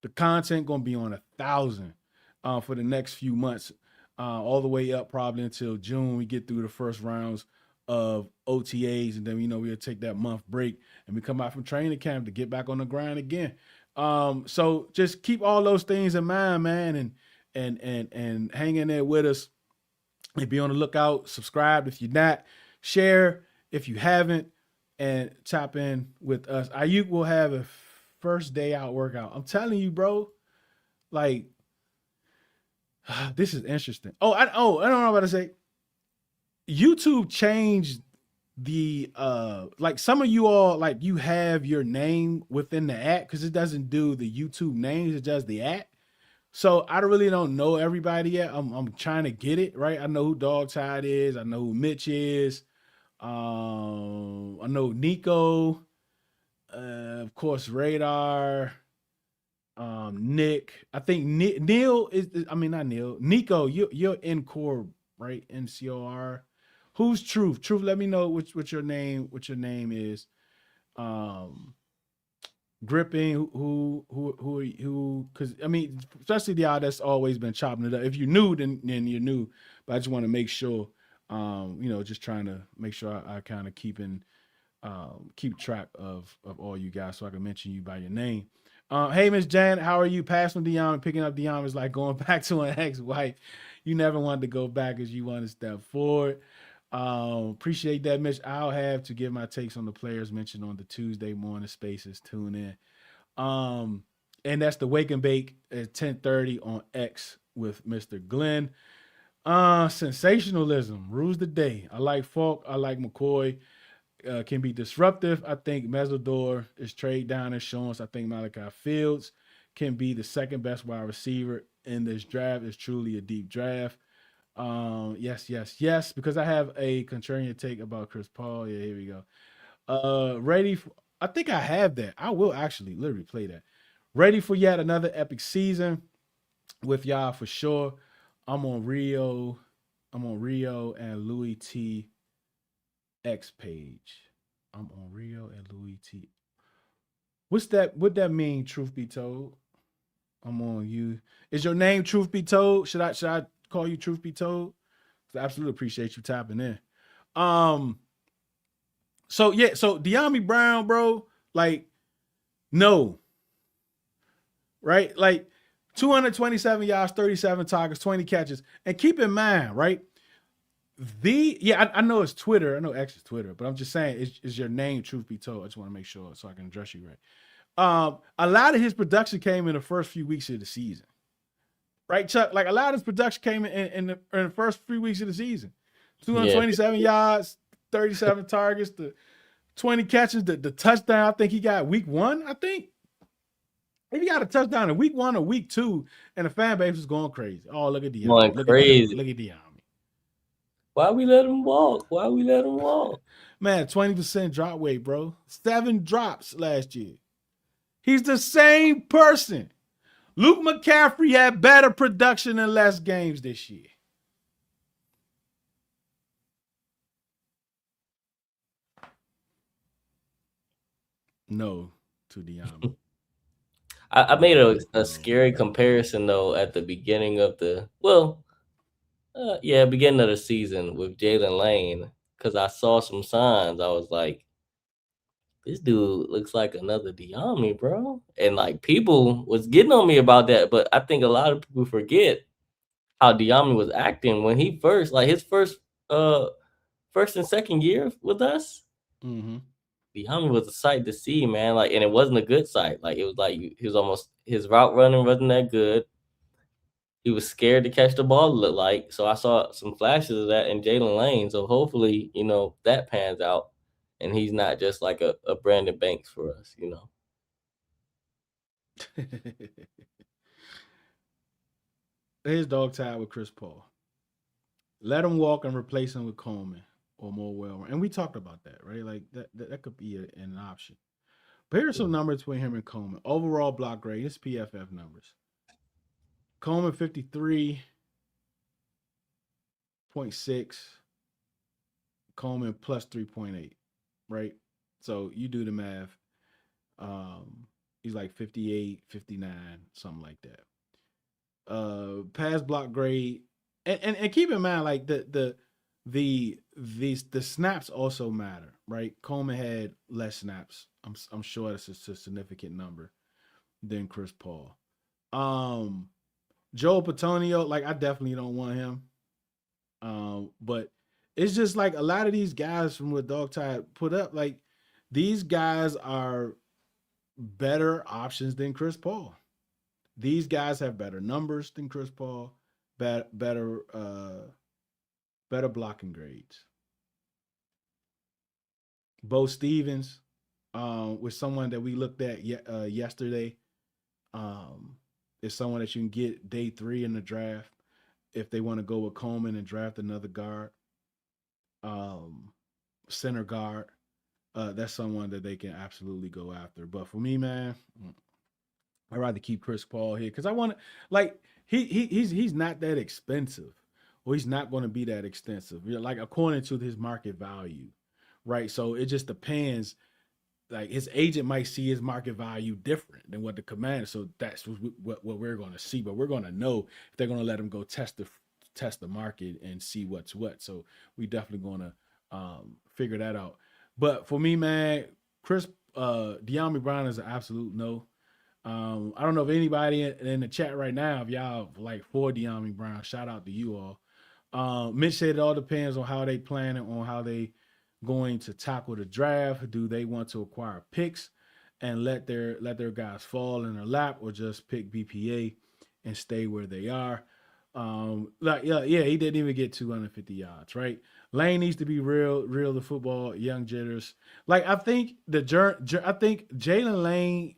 [SPEAKER 1] The content going to be on 1,000 for the next few months, all the way up probably until June. We get through the first rounds of OTAs, and then we'll take that month break, and we come out from training camp to get back on the grind again. So just keep all those things in mind, man, and hang in there with us. And be on the lookout. Subscribe if you're not. Share if you haven't, and tap in with us. Ayuk will have a first day out workout. I'm telling you, bro. Like, this is interesting. I don't know what to say. YouTube changed the like some of you all, like, you have your name within the app because it doesn't do the YouTube names, it does the app. So I really don't know everybody yet. I'm trying to get it right. I know who DawgTired is. I know who Mitch is. I know Nico. Of course, Radar. Nick. I think Neil is. I mean, not Neil. Nico. You're in core, right? NCOR. Who's Truth? Truth. Let me know what your name. What your name is. Gripping, who, because I mean, especially the y'all that's always been chopping it up. If you're new, then you're new. But I just want to make sure, just trying to make sure I kind of keep track of all you guys so I can mention you by your name. Hey, Miss Jan, how are you? Passing Dyami, picking up Dyami is like going back to an ex-wife. You never wanted to go back as you want to step forward. Appreciate that, Mitch. I'll have to give my takes on the players mentioned on the Tuesday morning spaces. Tune in. And that's the Wake and Bake at 10:30 on X with Mr. Glenn. Sensationalism rules the day. I like Falk. I like McCoy. Can be disruptive. I think Mesidor is trade down insurance. I think Malachi Fields can be the second best wide receiver in this draft. It's truly a deep draft. Yes, because I have a contrarian take about Chris Paul. Yeah, here we go. Ready for, I think I have that. I will actually literally play that. Ready for yet another epic season with y'all for sure. I'm on Rio and Louis T X page. I'm on Rio and Louis T. What's that? What that mean? Truth be told, I'm on you. Is your name Truth Be Told? Should I call you Truth Be Told? I absolutely appreciate you tapping in. So Dyami Brown, bro, like, no. Right? Like 227 yards, 37 targets, 20 catches. And keep in mind, right? I know it's Twitter. I know X is Twitter, but I'm just saying, is your name Truth Be Told? I just want to make sure so I can address you right. A lot of his production came in the first few weeks of the season. Right, Chuck? Like a lot of his production came in the first 3 weeks of the season.
[SPEAKER 2] Yeah,
[SPEAKER 1] 227 yards, 37 targets, the 20 catches, the touchdown. I think he got week 1. I think if he got a touchdown in week 1 or week 2, and the fan base was going crazy. Oh, look at Dyami.
[SPEAKER 2] going
[SPEAKER 1] Look
[SPEAKER 2] crazy.
[SPEAKER 1] at Dyami. Look at Dyami.
[SPEAKER 2] Why we let him walk? Why we let him walk?
[SPEAKER 1] Man, 20% drop weight, bro. 7 drops last year. He's the same person. Luke McCaffrey had better production and less games this year. No to Dyami.
[SPEAKER 2] I made a scary comparison though at the beginning of the beginning of the season with Jalen Lane because I saw some signs. I was like, this dude looks like another Dyami, bro. And like people was getting on me about that, but I think a lot of people forget how Dyami was acting when he his first and second year with us.
[SPEAKER 1] Mm-hmm.
[SPEAKER 2] Dyami was a sight to see, man. Like, and it wasn't a good sight. Like, it was like he was almost his route running wasn't that good. He was scared to catch the ball. Look like so. I saw some flashes of that in Jalen Lane. So hopefully, that pans out, and he's not just like a Brandon Banks for us.
[SPEAKER 1] Here's DawgTired with Chris Paul. Let him walk and replace him with Coleman or more well. And we talked about that, right? Like that could be an option. But here's some numbers between him and Coleman. Overall block grade, it's PFF numbers. Coleman 53.6. Coleman plus 3.8, right? So you do the math. He's like 58, 59, something like that. Pass block grade, and keep in mind like the snaps also matter, right? Coleman had less snaps. I'm sure that's a significant number than Chris Paul. Joe Patonio, like I definitely don't want him. But it's just like a lot of these guys from what DawgTired put up, like these guys are better options than Chris Paul. These guys have better numbers than Chris Paul, better blocking grades. Bo Stevens was someone that we looked at yesterday. Is someone that you can get day 3 in the draft if they want to go with Coleman and draft another guard, center guard. That's someone that they can absolutely go after. But for me, man, I'd rather keep Chris Paul here because I want to like he's not that expensive, or he's not going to be that extensive. Like according to his market value, right? So it just depends. Like his agent might see his market value different than what the Commander. So that's what we're going to see. But we're going to know if they're going to let him go test the market and see what's what. So we definitely going to figure that out. But for me, man, Dyami Brown is an absolute no. I don't know if anybody in the chat right now, if y'all like for Dyami Brown, shout out to you all. Mitch said it all depends on how they plan it, on how they going to tackle the draft. Do they want to acquire picks and let their guys fall in their lap, or just pick BPA and stay where they are? He didn't even get 250 yards, right? Lane needs to be real to football, young jitters. Like I think Jalen Lane,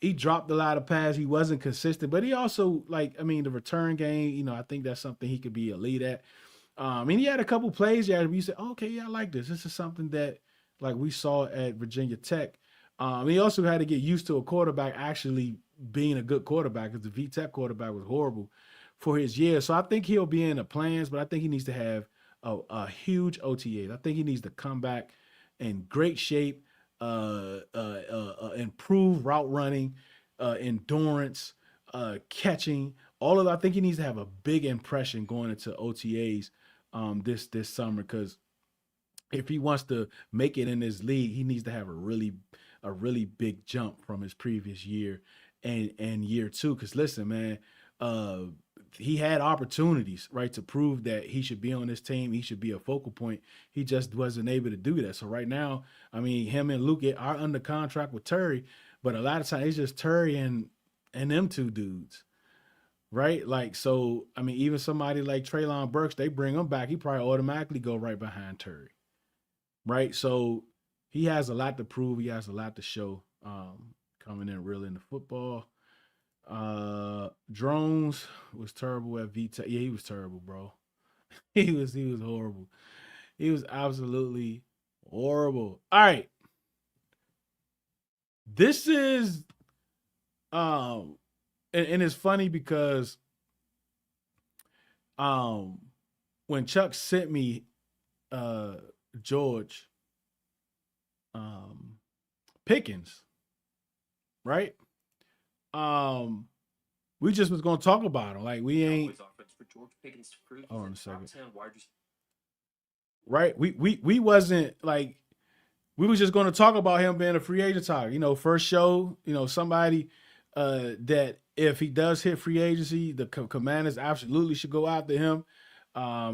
[SPEAKER 1] he dropped a lot of passes. He wasn't consistent, but he also the return game. I think that's something he could be elite at. He had a couple plays where you said, okay, yeah, I like this. This is something that like we saw at Virginia Tech. He also had to get used to a quarterback actually being a good quarterback, because the VTech quarterback was horrible for his year. So I think he'll be in the plans, but I think he needs to have a huge OTA. I think he needs to come back in great shape, improve route running, endurance, catching, all of that. I think he needs to have a big impression going into OTAs this summer, because if he wants to make it in this league, he needs to have a really big jump from his previous year and year 2. Because listen, man, he had opportunities, right, to prove that he should be on this team. He should be a focal point. He just wasn't able to do that. So right now, him and Luke are under contract with Terry, But a lot of times it's just Terry and them two dudes, right? Like, so I mean, even somebody like Traylon Burks, they bring him back, he probably automatically go right behind Terry, right? So he has a lot to prove. He has a lot to show. Coming in real into football. Drones was terrible at VT. Yeah, he was terrible, bro. He was horrible. He was absolutely horrible. All right. This is and it's funny because um when Chuck sent me George Pickens, right? We just was gonna talk about him. Like we ain't hold on a second. Right? We wasn't like we was just gonna talk about him being a free agent target. You know, first show, you know, somebody that if he does hit free agency, the Commanders absolutely should go after him.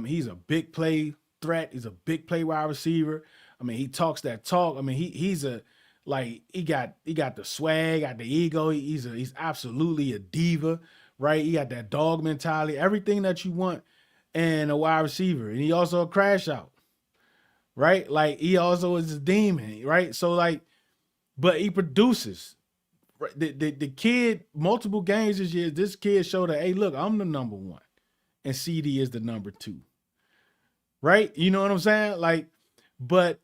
[SPEAKER 1] He's a big play threat. He's a big play wide receiver. I mean, he talks that talk. I mean, he's a like he got the swag, got the ego. He's absolutely a diva, right? He got that dog mentality, everything that you want in a wide receiver, and he also a crash out, right? Like he also is a demon, right? So like, but he produces. Right? The kid, multiple games this year, this kid showed that, hey, look, I'm the number one, and CD is the number two, right? You know what I'm saying? Like, but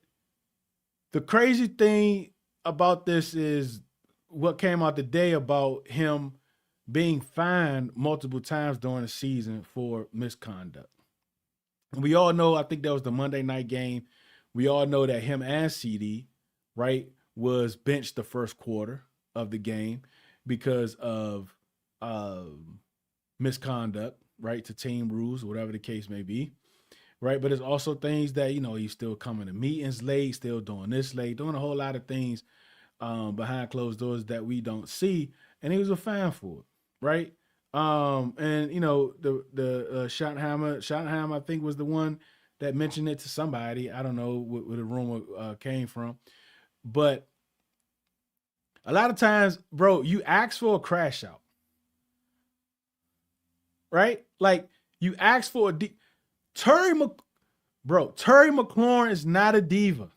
[SPEAKER 1] the crazy thing about this is what came out today about him being fined multiple times during the season for misconduct. And we all know, I think that was the Monday night game. We all know that him and CD, right, was benched the first quarter of the game because of misconduct, right, to team rules, whatever the case may be. Right. But there's also things that, you know, he's still coming to meetings late, still doing this late, doing a whole lot of things behind closed doors that we don't see. And he was a fan for it. Right. And, you know, the Schottenheimer, I think, was the one that mentioned it to somebody. I don't know where the rumor came from. But a lot of times, bro, you ask for a crash out. Right. Like you ask for Terry McLaurin is not a diva.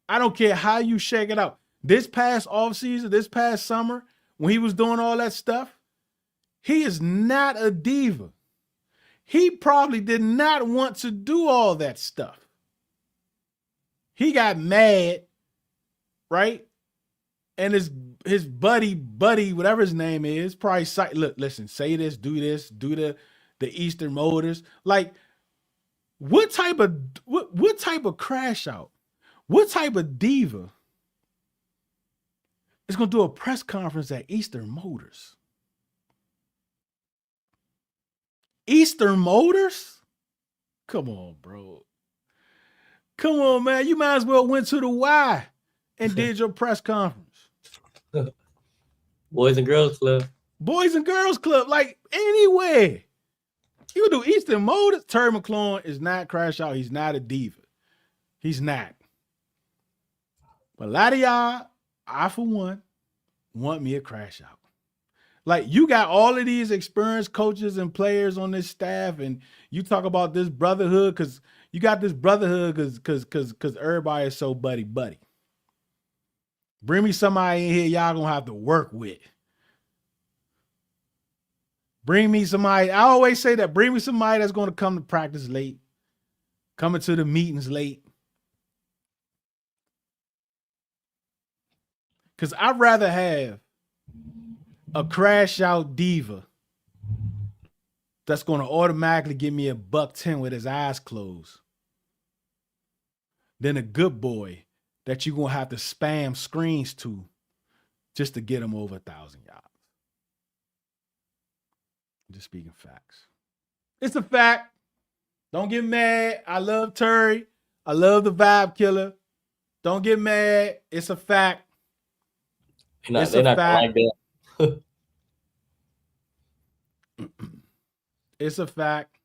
[SPEAKER 1] I don't care how you shake it out. This past offseason, this past summer, when he was doing all that stuff, he is not a diva. He probably did not want to do all that stuff. He got mad, right? And his buddy, whatever his name is, probably look, listen, say this, do the Eastern Motors. Like, what type of crash out? What type of diva is gonna do a press conference at Eastern Motors? Eastern Motors? Come on, bro. Come on, man. You might as well went to the Y and did your press conference.
[SPEAKER 2] Boys and Girls Club.
[SPEAKER 1] Boys and Girls Club, like anywhere. You do Eastern Motors. Terry McLaurin is not crash out. He's not a diva. He's not. But a lot of y'all, I for one, want me a crash out. Like you got all of these experienced coaches and players on this staff, and you talk about this brotherhood because you got this brotherhood because everybody is so buddy. Bring me somebody in here y'all gonna have to work with. Bring me somebody. I always say that. Bring me somebody that's going to come to practice late, coming to the meetings late. Because I'd rather have a crash out diva that's going to automatically give me $110 with his eyes closed than a good boy that you're going to have to spam screens to just to get him over 1,000 yards. Just speaking facts. It's a fact. Don't get mad. I love Terry. I love the vibe killer. Don't get mad. It's a fact.
[SPEAKER 2] It's a fact. Like
[SPEAKER 1] It's a fact.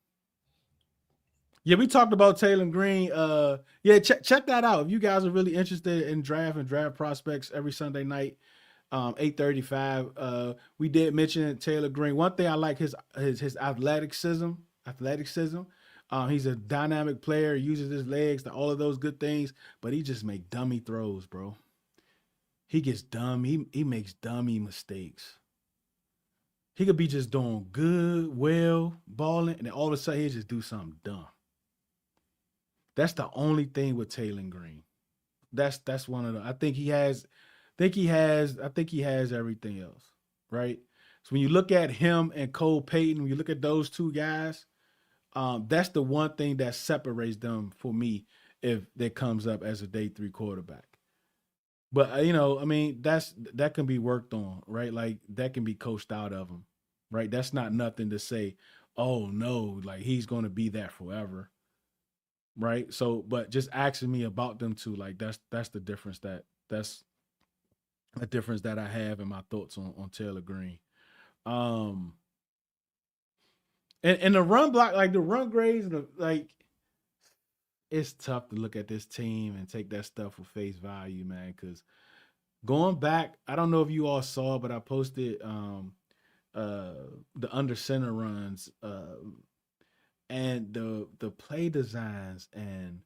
[SPEAKER 1] Yeah, we talked about Taylor Green. Yeah, check that out. If you guys are really interested in draft and draft prospects every Sunday night, 8:35. We did mention Taylor Green. One thing I like his athleticism. Athleticism. He's a dynamic player, uses his legs to all of those good things, but he just make dummy throws, bro. He gets dumb. He makes dummy mistakes. He could be just doing good, well, balling, and then all of a sudden he just do something dumb. That's the only thing with Taylor Green. That's one of the. I think he has everything else, right? So when you look at him and Cole Payton, when you look at those two guys, that's the one thing that separates them for me if that comes up as a day 3 quarterback. But I mean, that can be worked on, right? Like that can be coached out of him, right? That's not nothing to say, oh no, like he's going to be that forever, right? So, but just asking me about them two, like that's the difference that's a difference that I have in my thoughts on Taylor Green. Um, and the run block, like the run grades, like it's tough to look at this team and take that stuff for face value, man. Because going back, I don't know if you all saw, but I posted uh the under center runs and the play designs and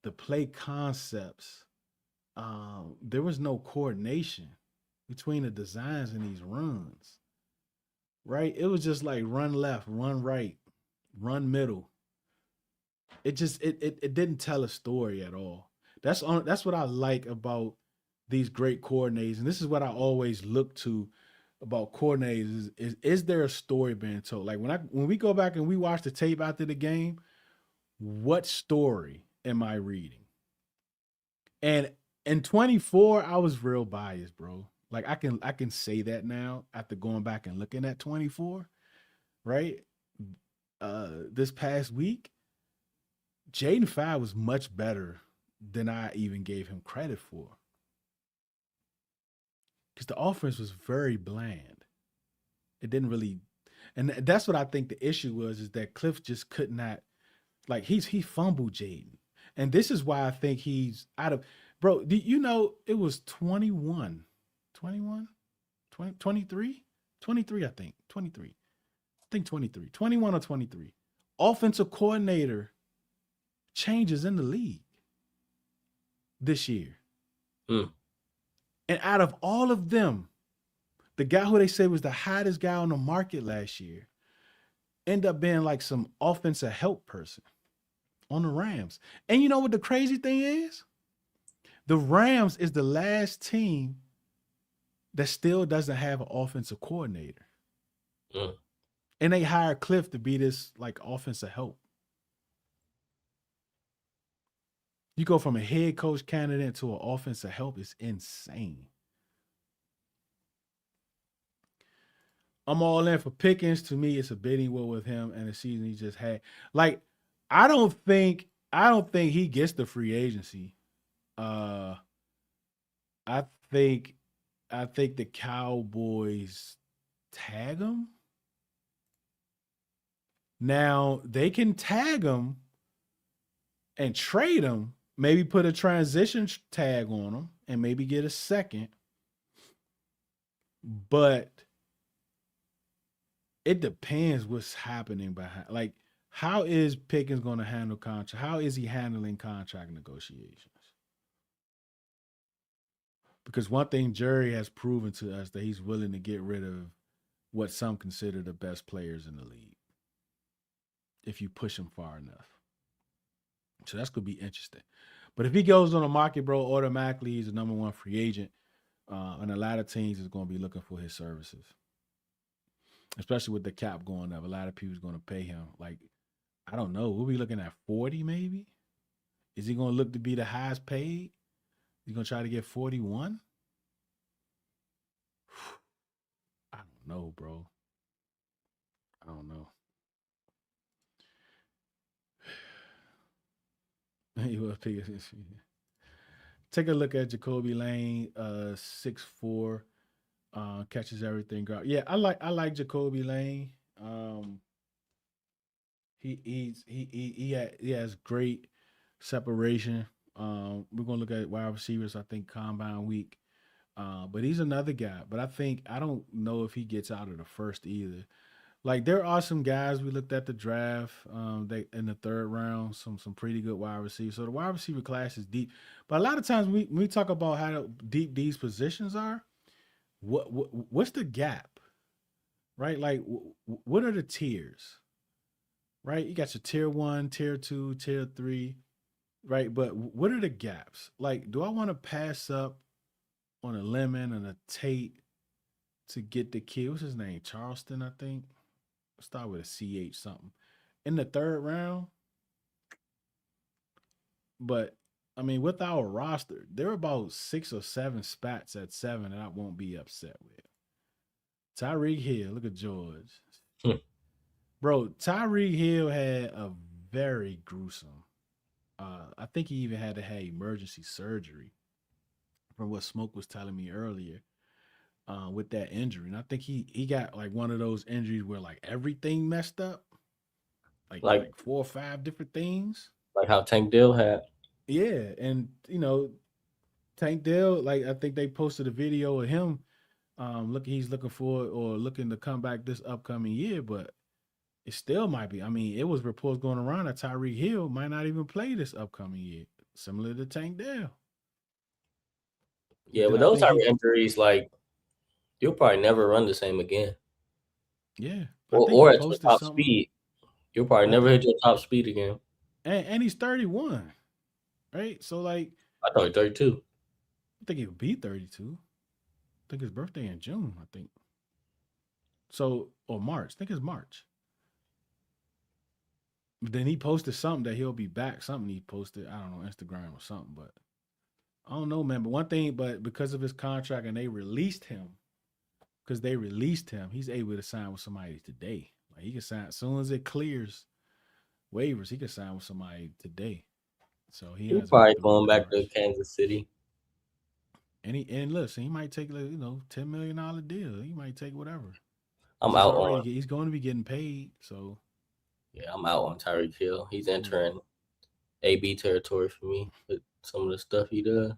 [SPEAKER 1] the play concepts. There was no coordination between the designs and these runs, right? It was just like run left, run right, run middle. It didn't tell a story at all. That's what I like about these great coordinators, and this is what I always look to about coordinators is there a story being told? Like when we go back and we watch the tape after the game, what story am I reading? And in 24, I was real biased, bro. Like I can say that now after going back and looking at 24, right? This past week, Jaden Fire was much better than I even gave him credit for. Because the offense was very bland. It didn't really, and that's what I think the issue was is that Cliff just could not, like he fumbled Jaden. And this is why I think he's out of, bro, it was 21, 21, 20, 23, 23, I think, 23. I think 23, 21 or 23. Offensive coordinator changes in the league this year.
[SPEAKER 2] Mm.
[SPEAKER 1] And out of all of them, the guy who they say was the hottest guy on the market last year ended up being like some offensive help person on the Rams. And you know what the crazy thing is? The Rams is the last team that still doesn't have an offensive coordinator.
[SPEAKER 2] Mm.
[SPEAKER 1] And they hired Cliff to be this like offensive help. You go from a head coach candidate to an offensive help, it's insane. I'm all in for Pickens. To me, it's a bidding war with him and the season he just had. Like, I don't think he gets the free agency. I think the Cowboys tag him. Now they can tag him and trade him, maybe put a transition tag on him and maybe get a second. But it depends what's happening behind. Like, how is Pickens going to handle contract? How is he handling contract negotiations? Because one thing Jerry has proven to us that he's willing to get rid of what some consider the best players in the league if you push him far enough. So that's going to be interesting. But if he goes on the market, bro, automatically he's the number one free agent. And a lot of teams is going to be looking for his services. Especially with the cap going up. A lot of people's going to pay him. Like, I don't know. We'll be looking at 40 maybe? Is he going to look to be the highest paid? He's going to try to get 41? I don't know, bro. I don't know. Take a look at Jacoby Lane, 6'4", catches everything. Yeah, I like Jacoby Lane. He has great separation. We're gonna look at wide receivers. I think combine week. But he's another guy. But I don't know if he gets out of the first either. Like there are some guys we looked at the draft, they in the third round, some pretty good wide receivers. So the wide receiver class is deep. But a lot of times when we talk about how deep these positions are, what's the gap, right? Like what are the tiers, right? You got your tier one, tier two, tier three, right? But what are the gaps? Like, do I want to pass up on a Lemon and a Tate to get the kid? What's his name? Charleston, I think. Start with a CH something. In the third round, but I mean, with our roster, there are about 6 or 7 spots at 7 that I won't be upset with. Tyreek Hill, look at George. Bro, Tyreek Hill had a very gruesome. I think he even had to have emergency surgery from what Smoke was telling me earlier with that injury. And I think he got like one of those injuries where like everything messed up,
[SPEAKER 2] like
[SPEAKER 1] like 4 or 5 different things.
[SPEAKER 2] like how Tank Dill had.
[SPEAKER 1] Yeah, and Tank Dell, like I think they posted a video of him. He's looking for or looking to come back this upcoming year, but it still might be. I mean, it was reports going around that Tyreek Hill might not even play this upcoming year, similar to Tank Dell.
[SPEAKER 2] Yeah,
[SPEAKER 1] Then
[SPEAKER 2] but
[SPEAKER 1] I
[SPEAKER 2] those
[SPEAKER 1] think
[SPEAKER 2] type of injuries, like you'll probably never run the same again,
[SPEAKER 1] yeah, I
[SPEAKER 2] or
[SPEAKER 1] think he
[SPEAKER 2] at your
[SPEAKER 1] posted
[SPEAKER 2] top
[SPEAKER 1] something.
[SPEAKER 2] speed. You'll probably
[SPEAKER 1] I
[SPEAKER 2] never
[SPEAKER 1] think,
[SPEAKER 2] hit your top speed again.
[SPEAKER 1] and he's 31, right? So like,
[SPEAKER 2] I thought 32.
[SPEAKER 1] I think he would be 32. I think his birthday in June. I think so, or March. I think it's March. But then he posted something that he'll be back. Something he posted, I don't know, Instagram or something. But I don't know, man. But one thing, but because of his contract and they released him, he's able to sign with somebody today. Like he can sign as soon as it clears waivers, he can sign with somebody today. So he
[SPEAKER 2] He's
[SPEAKER 1] doesn't have
[SPEAKER 2] probably
[SPEAKER 1] to
[SPEAKER 2] going
[SPEAKER 1] make a
[SPEAKER 2] back to
[SPEAKER 1] rush.
[SPEAKER 2] Kansas City.
[SPEAKER 1] And listen, he might take like, $10 million deal. He might take whatever.
[SPEAKER 2] I'm out on
[SPEAKER 1] He's going to be getting paid. So
[SPEAKER 2] I'm out on Tyreek Hill. He's
[SPEAKER 1] yeah.
[SPEAKER 2] entering AB territory for me with some of the stuff he does.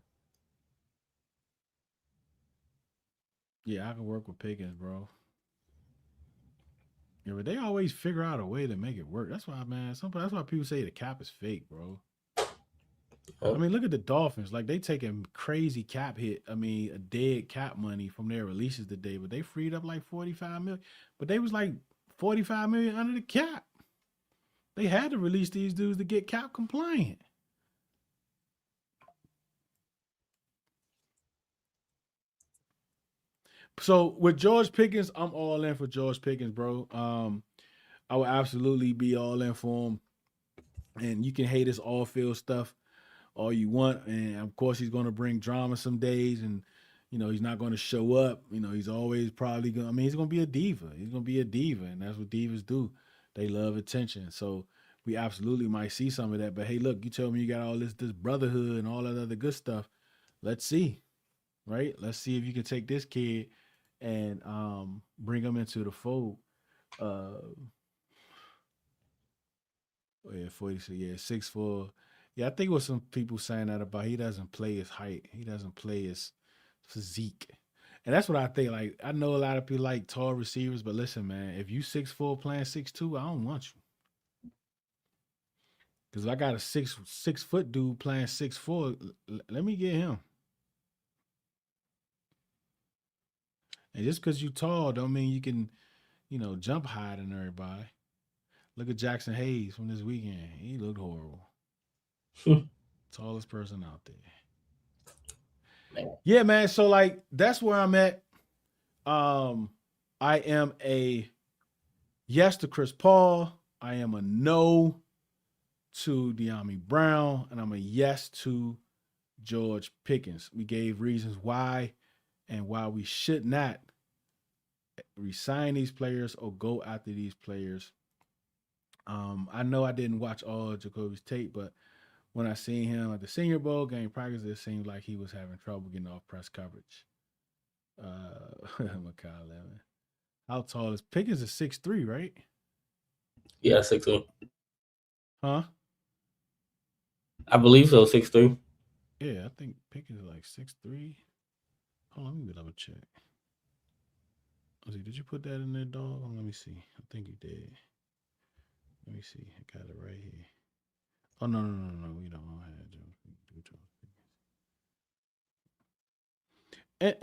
[SPEAKER 1] Yeah, I can work with Pickens, bro. Yeah, but they always figure out a way to make it work. That's why, man. That's why people say the cap is fake, bro. I
[SPEAKER 2] Huh?
[SPEAKER 1] mean, look at the Dolphins. Like they taking crazy cap hit. I mean, a dead cap money from their releases today, but they freed up like 45 million. But they was like 45 million under the cap. They had to release these dudes to get cap compliant. So with George Pickens, I'm all in for George Pickens, bro. I would absolutely be all in for him. And you can hate his all field stuff all you want. And of course, he's going to bring drama some days. And, he's not going to show up. He's always probably going to, I mean, he's going to be a diva. He's going to be a diva. And that's what divas do. They love attention. So we absolutely might see some of that. But hey, look, you tell me you got all this brotherhood and all that other good stuff. Let's see. Right? Let's see if you can take this kid and bring him into the fold. Uh, yeah, 46. Yeah, 6'4". Yeah, I think what some people saying that about he doesn't play his height. He doesn't play his physique. And that's what I think. Like, I know a lot of people like tall receivers, but listen, man, if you 6'4" playing 6'2", I don't want you. Because I got a 6 foot dude playing 6'4". Let me get him. And just because you tall don't mean you can, jump higher than everybody. Look at Jackson Hayes from this weekend. He looked horrible. Tallest person out there.
[SPEAKER 2] Man.
[SPEAKER 1] Yeah, man. So like that's where I'm at. Um, I am a yes to Chris Paul. I am a no to Dyami Brown, and I'm a yes to George Pickens. We gave reasons why and why we should not resign these players or go after these players. I know I didn't watch all of Jacoby's tape, but when I seen him at the Senior Bowl game practice, it seemed like he was having trouble getting off press coverage. McCall Lemon. How tall is Pickens? Is 6'3", right?
[SPEAKER 2] Yeah, 6'1".
[SPEAKER 1] Huh?
[SPEAKER 2] I believe so. 6'3".
[SPEAKER 1] Yeah, I think Pickens is like 6'3". Hold on, let me double check. Let's see, did you put that in there, dog? Let me see. I think you did. Let me see. I got it right here. Oh no. We don't have Jones.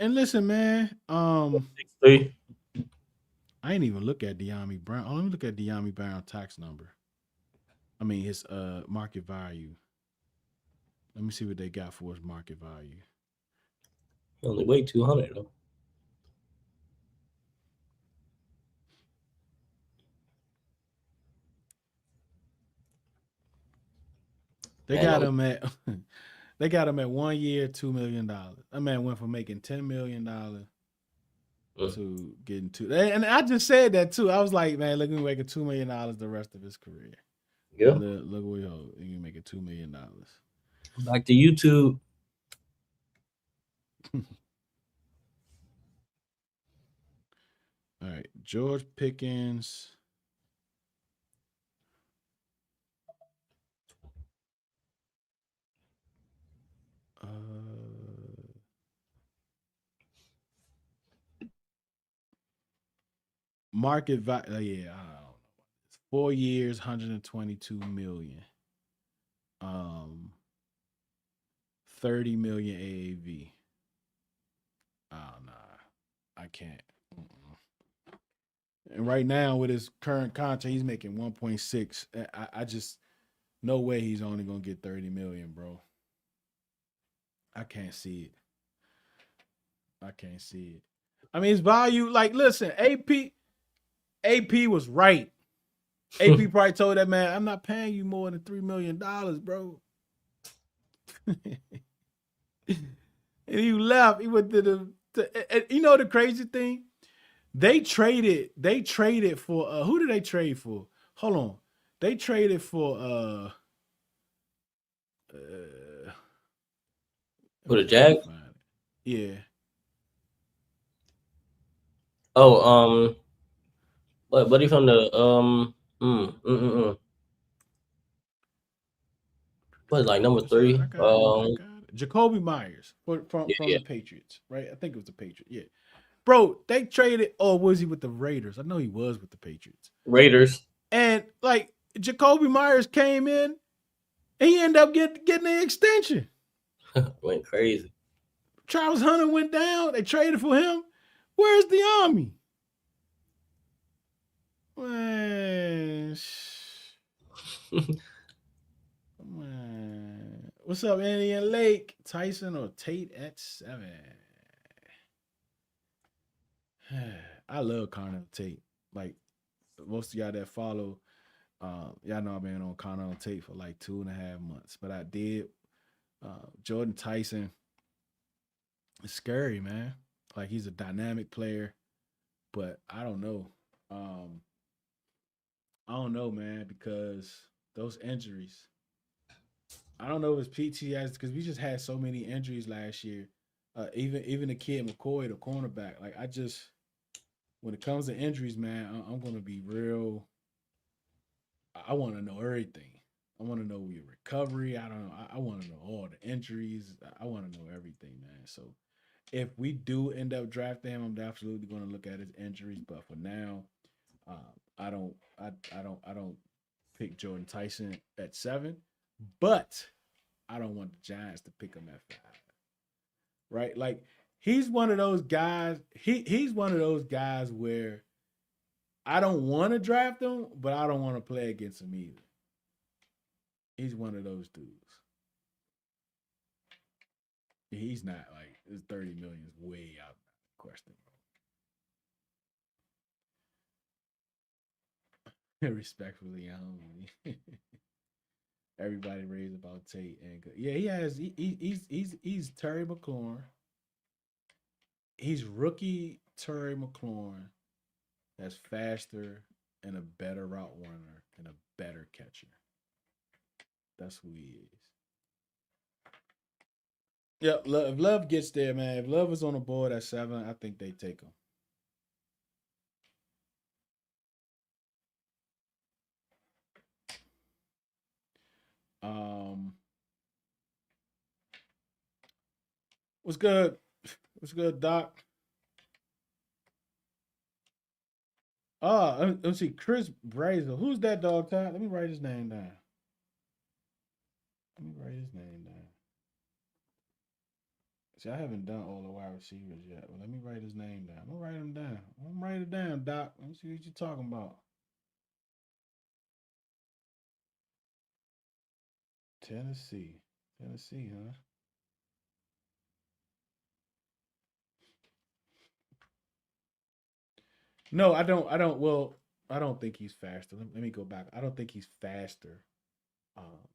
[SPEAKER 1] And listen, man.
[SPEAKER 2] 6'3".
[SPEAKER 1] I ain't even look at Dyami Brown. Oh, let me look at Dyami Brown tax number. I mean his market value. Let me see what they got for his market value.
[SPEAKER 2] He only weighed 200 though.
[SPEAKER 1] They
[SPEAKER 2] Man,
[SPEAKER 1] got him at they got him at 1 year, $2 million. That man went from making $10 million to getting two. And I just said that too. I was like, man, look at me making $2 million the rest of his career.
[SPEAKER 2] yeah.
[SPEAKER 1] Look what you making $2 million.
[SPEAKER 2] Back to YouTube.
[SPEAKER 1] All right, George Pickens. Market value. Yeah, I don't know. 4 years, 122 million. 30 million AAV. Oh nah, I can't. And right now, with his current contract, he's making 1.6. I just no way he's only gonna get 30 million, bro. I can't see it. I can't see it. I mean, his value. Like, listen, AP was right. AP probably told that man, "I'm not paying you more than $3 million, bro." And he left. He went to and you know the crazy thing? They traded for who did they trade for? Hold on. They traded for let
[SPEAKER 2] For
[SPEAKER 1] me
[SPEAKER 2] the
[SPEAKER 1] see if I can
[SPEAKER 2] Jags?
[SPEAKER 1] find it. Yeah.
[SPEAKER 2] Oh, what buddy from the what, like number
[SPEAKER 1] That's all right.
[SPEAKER 2] 3?
[SPEAKER 1] I got it. Jacoby Myers from
[SPEAKER 2] Yeah.
[SPEAKER 1] the Patriots, right? I think it was the Patriots. Yeah. Bro, they traded. Oh, was he with the Raiders? I know he was with the Patriots.
[SPEAKER 2] Raiders.
[SPEAKER 1] And like Jacoby Myers came in, and he ended up getting an extension.
[SPEAKER 2] Went crazy.
[SPEAKER 1] Travis Hunter went down. They traded for him. Where's the army? Man, man. What's up, Indian Lake? Tyson or Tate at 7? I love Connor Tate. Like most of y'all that follow, y'all know I've been on Connor Tate for like 2.5 months. But I did Jordan Tyson. It's scary, man. Like he's a dynamic player, but I don't know. I don't know, man, because those injuries. I don't know if it's PTS because we just had so many injuries last year. Even the kid McCoy, the cornerback. Like I just, when it comes to injuries, man, I'm gonna be real. I want to know everything. I want to know your recovery. I don't know. I want to know all the injuries. I want to know everything, man. So if we do end up drafting him, I'm absolutely going to look at his injuries. But for now, I don't. I don't pick Jordan Tyson at 7, but I don't want the Giants to pick him at 5. Right? Like he's one of those guys. He's one of those guys where I don't want to draft him, but I don't want to play against him either. He's one of those dudes. He's not like his 30 million is way out of question. Respectfully, I don't. Everybody raised about Tate and yeah, he has. He's Terry McLaurin. He's rookie Terry McLaurin. That's faster and a better route runner and a better catcher. That's who he is. Yeah, if Love gets there, man. If Love is on the board at 7, I think they take him. What's good? What's good, Doc? Let's see. Chris Brazel. Who's that dog time? Let me write his name down. Let me write his name down. See, I haven't done all the wide receivers yet. Well, let me write his name down. I'm gonna write him down. I'm gonna write it down, Doc. Let me see what you're talking about. Tennessee. Tennessee, huh? No, I don't. I don't. Well, I don't think he's faster. Let me go back. I don't think he's faster. Um,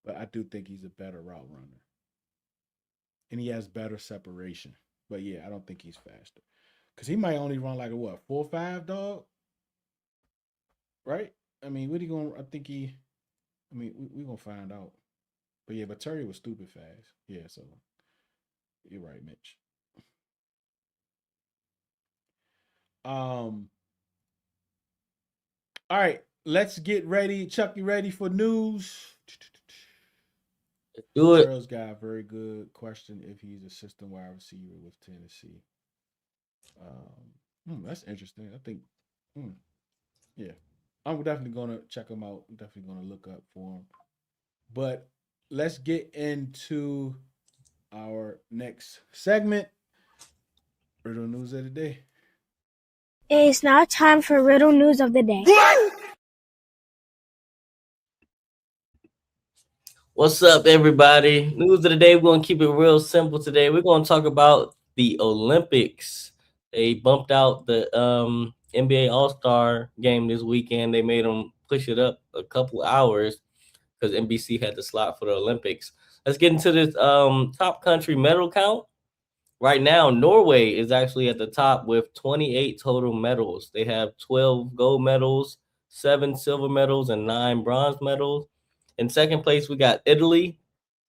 [SPEAKER 1] but I do think he's a better route runner, and he has better separation. But yeah, I don't think he's faster because he might only run like a what 4.5 dog, right? I mean, what he going? I think he. I mean, we gonna find out. But yeah, but Terry was stupid fast. Yeah, so you're right, Mitch. Um. All right, let's get ready. Chuck, you ready for news?
[SPEAKER 2] Do it.
[SPEAKER 1] Terrell's got a very good question if he's a system wide receiver with Tennessee. That's interesting. I think, hmm, yeah, I'm definitely gonna check him out. I'm definitely gonna look up for him. But let's get into our next segment, Riddle News of the Day.
[SPEAKER 3] It is now time for Riddle News of the Day.
[SPEAKER 2] What's up, everybody? News of the day. We're going to keep it real simple today. We're going to talk about the Olympics. They bumped out the NBA All-Star game this weekend. They made them push it up a couple hours because NBC had the slot for the Olympics. Let's get into this top country medal count. Right now, Norway is actually at the top with 28 total medals. They have 12 gold medals, 7 silver medals, and 9 bronze medals. In second place, we got Italy.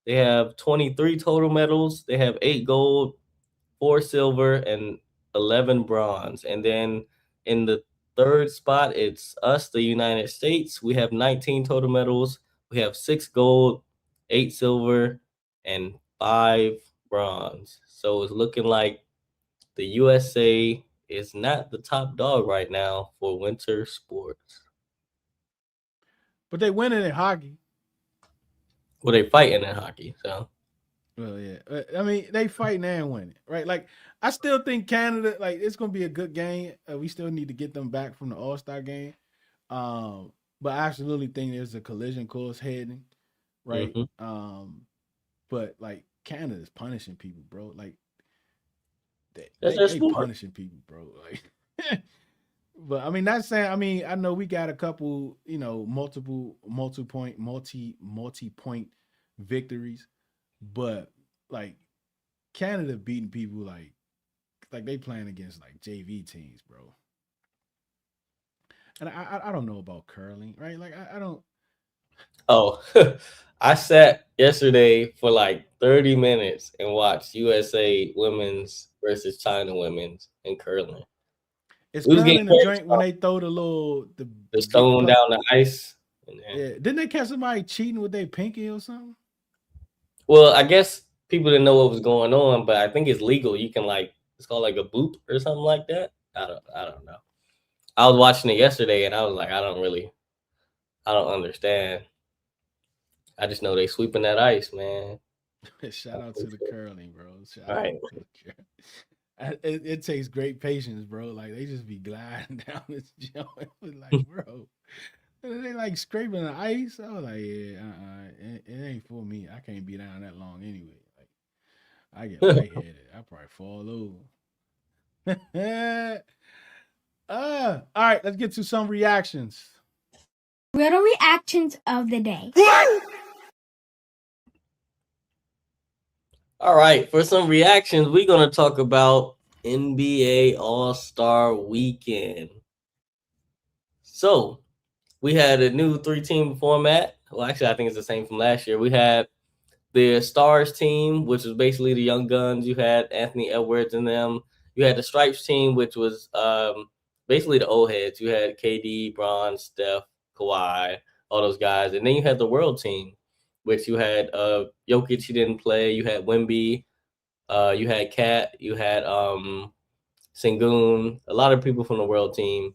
[SPEAKER 2] They have 23 total medals. They have 8 gold, 4 silver, and 11 bronze. And then in the third spot, it's us, the United States. We have 19 total medals. We have 6 gold, 8 silver, and 5 bronze. So it's looking like the USA is not the top dog right now for winter sports.
[SPEAKER 1] But they winning in hockey.
[SPEAKER 2] Well, they fighting in hockey, so.
[SPEAKER 1] Well, yeah. I mean, they fighting and winning, right? Like, I still think Canada, like, it's gonna be a good game. We still need to get them back from the All Star game. But I absolutely think there's a collision course heading, right?
[SPEAKER 2] Mm-hmm.
[SPEAKER 1] But like Canada's punishing people, bro. Like,
[SPEAKER 2] That's
[SPEAKER 1] they punishing people, bro. Like, but I mean, not saying. I mean, I know we got a couple, multi point victories, but like Canada beating people like they playing against like JV teams, bro. And I don't know about curling, right? Like I don't.
[SPEAKER 2] Oh, I sat yesterday for like 30 minutes and watched USA women's versus China women's in curling.
[SPEAKER 1] It's
[SPEAKER 2] We was getting
[SPEAKER 1] curling the
[SPEAKER 2] crazy
[SPEAKER 1] joint when they throw the little
[SPEAKER 2] the
[SPEAKER 1] big
[SPEAKER 2] stone
[SPEAKER 1] puck.
[SPEAKER 2] down the ice.
[SPEAKER 1] Yeah, didn't they catch somebody cheating with their pinky or something?
[SPEAKER 2] Well, I guess people didn't know what was going on, but I think it's legal. You can it's called like a boop or something like that. I don't know. I was watching it yesterday and I was like, I don't understand. I just know they sweeping that ice, man.
[SPEAKER 1] Shout out to the curling, bro. Shout
[SPEAKER 2] All
[SPEAKER 1] out
[SPEAKER 2] right.
[SPEAKER 1] to the curling. It takes great patience, bro. Like they just be gliding down this joint. Like, bro, they like scraping the ice. I was like, yeah, it ain't for me. I can't be down that long anyway. Like, I get lightheaded. I probably fall over. All right, let's get to some reactions.
[SPEAKER 3] Riddle reactions of the day.
[SPEAKER 2] All right, for some reactions, we're going to talk about NBA All-Star Weekend. So, we had a new 3-team format. Well, actually, I think it's the same from last year. We had the Stars team, which was basically the young guns. You had Anthony Edwards in them. You had the Stripes team, which was basically the old heads. You had KD, Bron, Steph, Kawhi, all those guys. And then you had the World team, which you had Jokic, he didn't play. You had Wemby, You had Cat, you had Sengun, a lot of people from the world team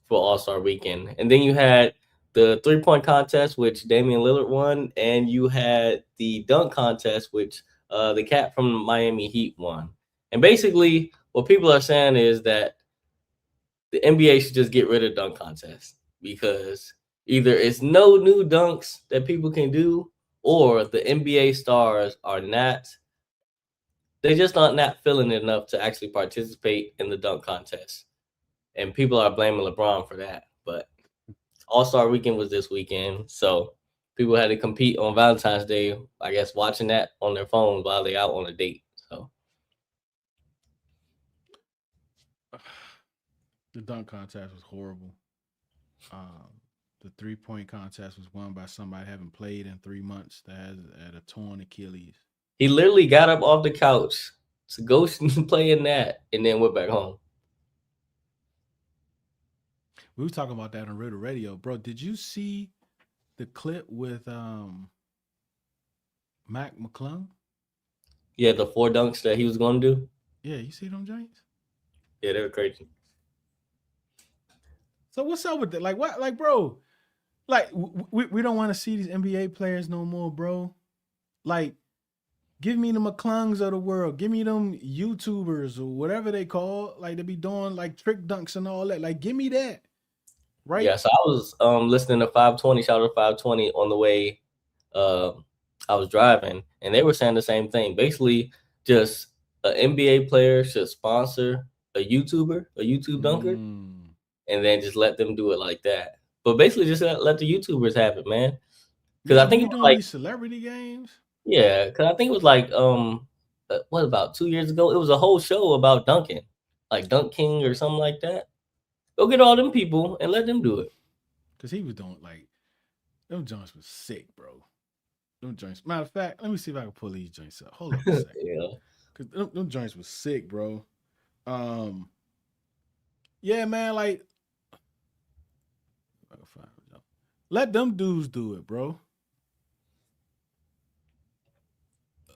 [SPEAKER 2] for All-Star Weekend. And then you had the 3-point contest, which Damian Lillard won, and you had the dunk contest, which the cat from Miami Heat won. And basically, what people are saying is that the NBA should just get rid of dunk contests because either it's no new dunks that people can do, or the NBA stars are not. They just are not feeling it enough to actually participate in the dunk contest, and people are blaming LeBron for that. But All-Star Weekend was this weekend, so people had to compete on Valentine's Day, I guess, watching that on their phones while they out on a date. So
[SPEAKER 1] The dunk contest was horrible. The 3-point contest was won by somebody that haven't played in 3 months that has had a torn Achilles.
[SPEAKER 2] he literally got up off the couch to go play in that and then went back home.
[SPEAKER 1] We were talking about that on Riddle Radio, bro. Did you see the clip with Mac McClung?
[SPEAKER 2] Yeah, the 4 dunks that he was going to do.
[SPEAKER 1] Yeah, you see them Giants?
[SPEAKER 2] Yeah, they were crazy.
[SPEAKER 1] So what's up with that? Like what? Like, bro, like we don't want to see these NBA players no more, bro. Like, give me the McClungs of the world. Give me them YouTubers or whatever they call. Like, they be doing like trick dunks and all that. Like, give me that. Right?
[SPEAKER 2] Yeah, so I was listening to 520, shout out to 520 on the way I was driving, and they were saying the same thing. Basically, just an NBA player should sponsor a YouTuber, a YouTube dunker, and then just let them do it like that. But basically, just let the YouTubers have it, man. Because I think it was
[SPEAKER 1] doing
[SPEAKER 2] like
[SPEAKER 1] these celebrity games.
[SPEAKER 2] Yeah, because I think it was like what about 2 years ago? It was a whole show about dunking, like Dunk King or something like that. Go get all them people and let them do it.
[SPEAKER 1] Because he was doing like them joints was sick, bro. Them joints. Matter of fact, let me see if I can pull these joints up. Hold up a second.
[SPEAKER 2] Yeah.
[SPEAKER 1] Because them joints was sick, bro. Yeah, man, like let them dudes do it, bro.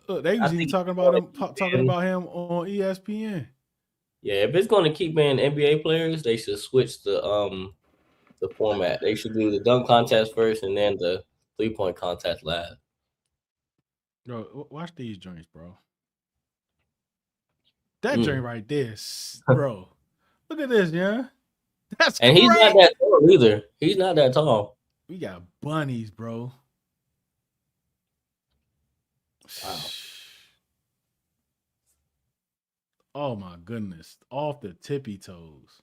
[SPEAKER 1] Look, they was even talking about him on ESPN.
[SPEAKER 2] Yeah, if it's going to keep being NBA players, they should switch the format. They should do the dunk contest first and then the 3-point contest last.
[SPEAKER 1] Bro, watch these joints, bro. That joint right there, bro. Look at this, yeah. That's
[SPEAKER 2] and
[SPEAKER 1] great.
[SPEAKER 2] He's not that tall either. He's not that tall.
[SPEAKER 1] We got bunnies, bro.
[SPEAKER 2] Wow.
[SPEAKER 1] Oh my goodness. Off the tippy toes.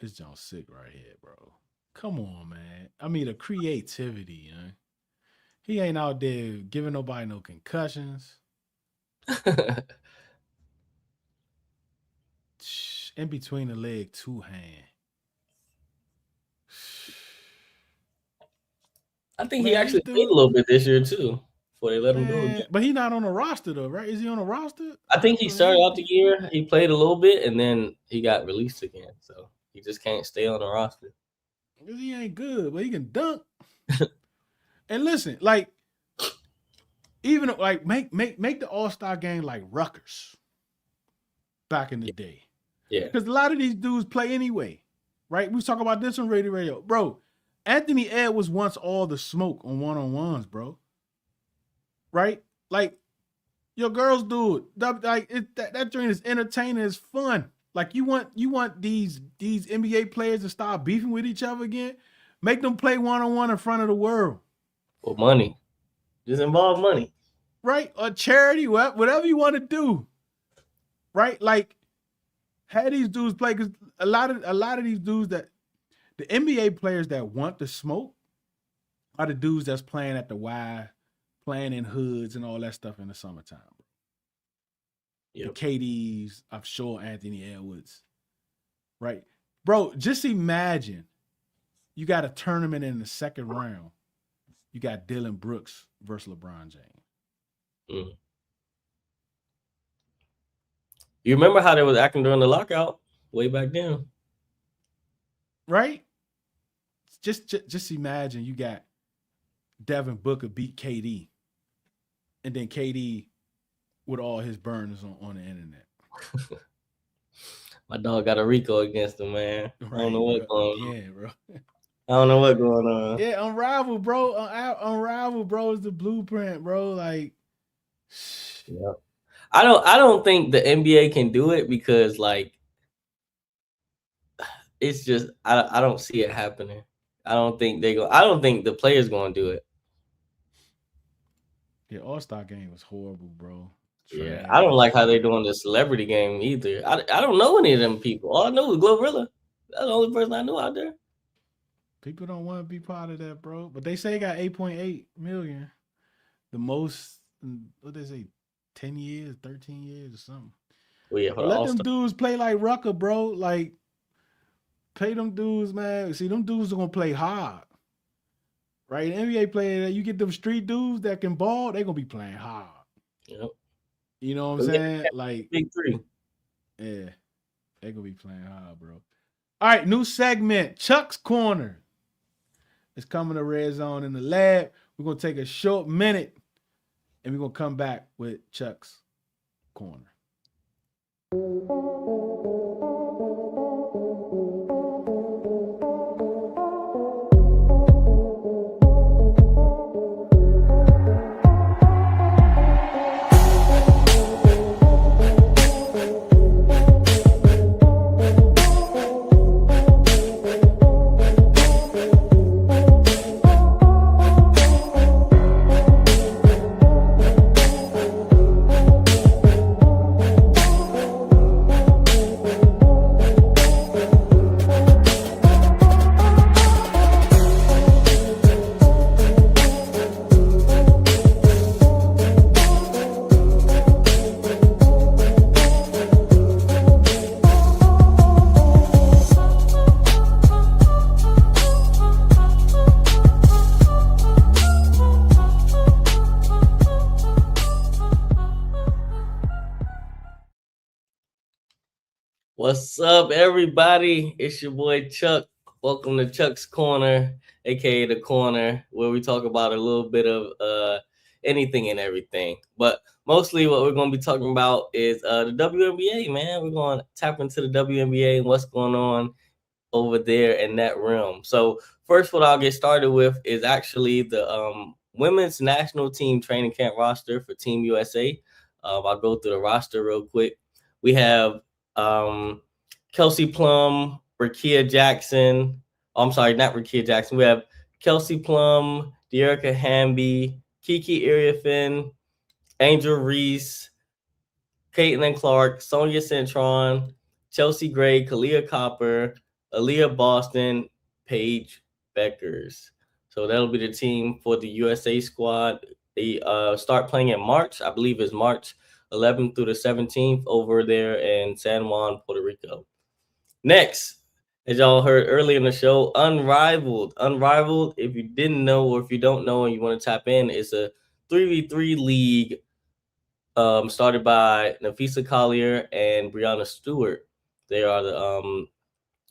[SPEAKER 1] This John's sick right here, bro. Come on, man. I mean, the creativity, man. He ain't out there giving nobody no concussions. In between the leg, 2 hand.
[SPEAKER 2] I think he actually played a little bit this year too, before they let him go again.
[SPEAKER 1] But he's not on the roster though, right? Is he on the roster?
[SPEAKER 2] I think he started out the year. He played a little bit, and then he got released again. So he just can't stay on the roster.
[SPEAKER 1] Because he ain't good, but he can dunk. And listen, like, even like make the All-Star game like Rutgers back in the day.
[SPEAKER 2] Yeah.
[SPEAKER 1] Because a lot of these dudes play anyway, right? We was talking about this on Radio. Bro, Anthony Edwards wants all the smoke on one-on-ones, bro. Right? Like, your girls do it. That joint is entertaining, it's fun. Like, you want these NBA players to start beefing with each other again? Make them play one-on-one in front of the world.
[SPEAKER 2] Or money. Just involve money.
[SPEAKER 1] Right? Or charity, whatever you want to do. Right? Like, have these dudes play, because a lot of these dudes that the NBA players that want the smoke are the dudes that's playing at the Y, playing in hoods and all that stuff in the summertime. Yep. The KDs, I'm sure Anthony Edwards. Right? Bro, just imagine you got a tournament in the second round. You got Dylan Brooks versus LeBron James.
[SPEAKER 2] You remember how they was acting during the lockout way back then?
[SPEAKER 1] Right? just imagine you got Devin Booker beat KD, and then KD with all his burners on the internet.
[SPEAKER 2] My dog got a Rico against him, man.
[SPEAKER 1] Right,
[SPEAKER 2] I don't know what's
[SPEAKER 1] bro.
[SPEAKER 2] going on.
[SPEAKER 1] Again, bro.
[SPEAKER 2] I don't know what's going on.
[SPEAKER 1] Yeah, Unravel, bro. Unravel, bro, is the blueprint, bro. Like,
[SPEAKER 2] yeah. I don't think the NBA can do it because like it's just I don't see it happening. I don't think the players gonna do it.
[SPEAKER 1] yeah, All-Star game was horrible, bro.
[SPEAKER 2] Yeah, I don't
[SPEAKER 1] Trash.
[SPEAKER 2] like how they're doing the celebrity game either. I don't know any of them people. All I know is Glorilla. That's the only person I know out there.
[SPEAKER 1] People don't want to be part of that, bro. But they say it got 8.8 million. The most, what they say, 10 years, 13 years or something.
[SPEAKER 2] Well, yeah,
[SPEAKER 1] But let them dudes play like Rucker, bro. Like, pay them dudes, man. See, them dudes are going to play hard. Right? An NBA player, you get them street dudes that can ball, they're going to be playing hard.
[SPEAKER 2] Yep.
[SPEAKER 1] You know what I'm saying? Like,
[SPEAKER 2] big three.
[SPEAKER 1] Yeah. They're going to be playing hard, bro. All right, new segment, Chuck's Corner. It's coming to Red Zone in the Lab. We're going to take a short minute, and we're going to come back with Chuck's Corner.
[SPEAKER 2] What's up, everybody? It's your boy Chuck. Welcome to Chuck's Corner, aka the Corner, where we talk about a little bit of anything and everything. But mostly what we're going to be talking about is the WNBA, man. We're going to tap into the WNBA and what's going on over there in that realm. So first, what I'll get started with is actually the women's national team training camp roster for Team USA. I'll go through the roster real quick. We have Kelsey Plum, Rakia Jackson. Oh, I'm sorry, not Rakia Jackson. We have Kelsey Plum, Dearica Hamby, Kiki Iriafin, Angel Reese, Caitlin Clark, Sonia Cintron, Chelsea Gray, Kalia Copper, Aaliyah Boston, Paige Beckers. So that'll be the team for the USA squad. They start playing in March. I believe it's March 11th through the 17th over there in San Juan, Puerto Rico. Next, as y'all heard earlier in the show, Unrivaled. Unrivaled, if you didn't know or if you don't know and you want to tap in, it's a 3v3 league started by Nafisa Collier and Brianna Stewart. They are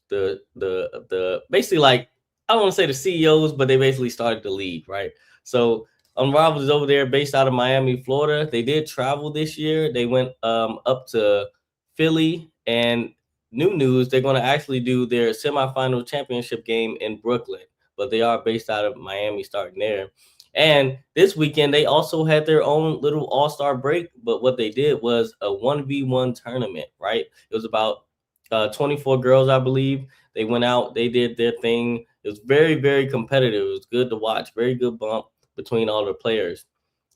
[SPEAKER 2] the basically, like, I don't want to say the CEOs, but they basically started the league, right? So Unrivaled is over there based out of Miami, Florida. They did travel this year. They went up to Philly, and new news, they're going to actually do their semifinal championship game in Brooklyn, but they are based out of Miami starting there. And this weekend, they also had their own little all-star break, but what they did was a 1v1 tournament, right? It was about 24 girls, I believe. They went out, they did their thing. It was very, very competitive. It was good to watch, very good bump between all the players.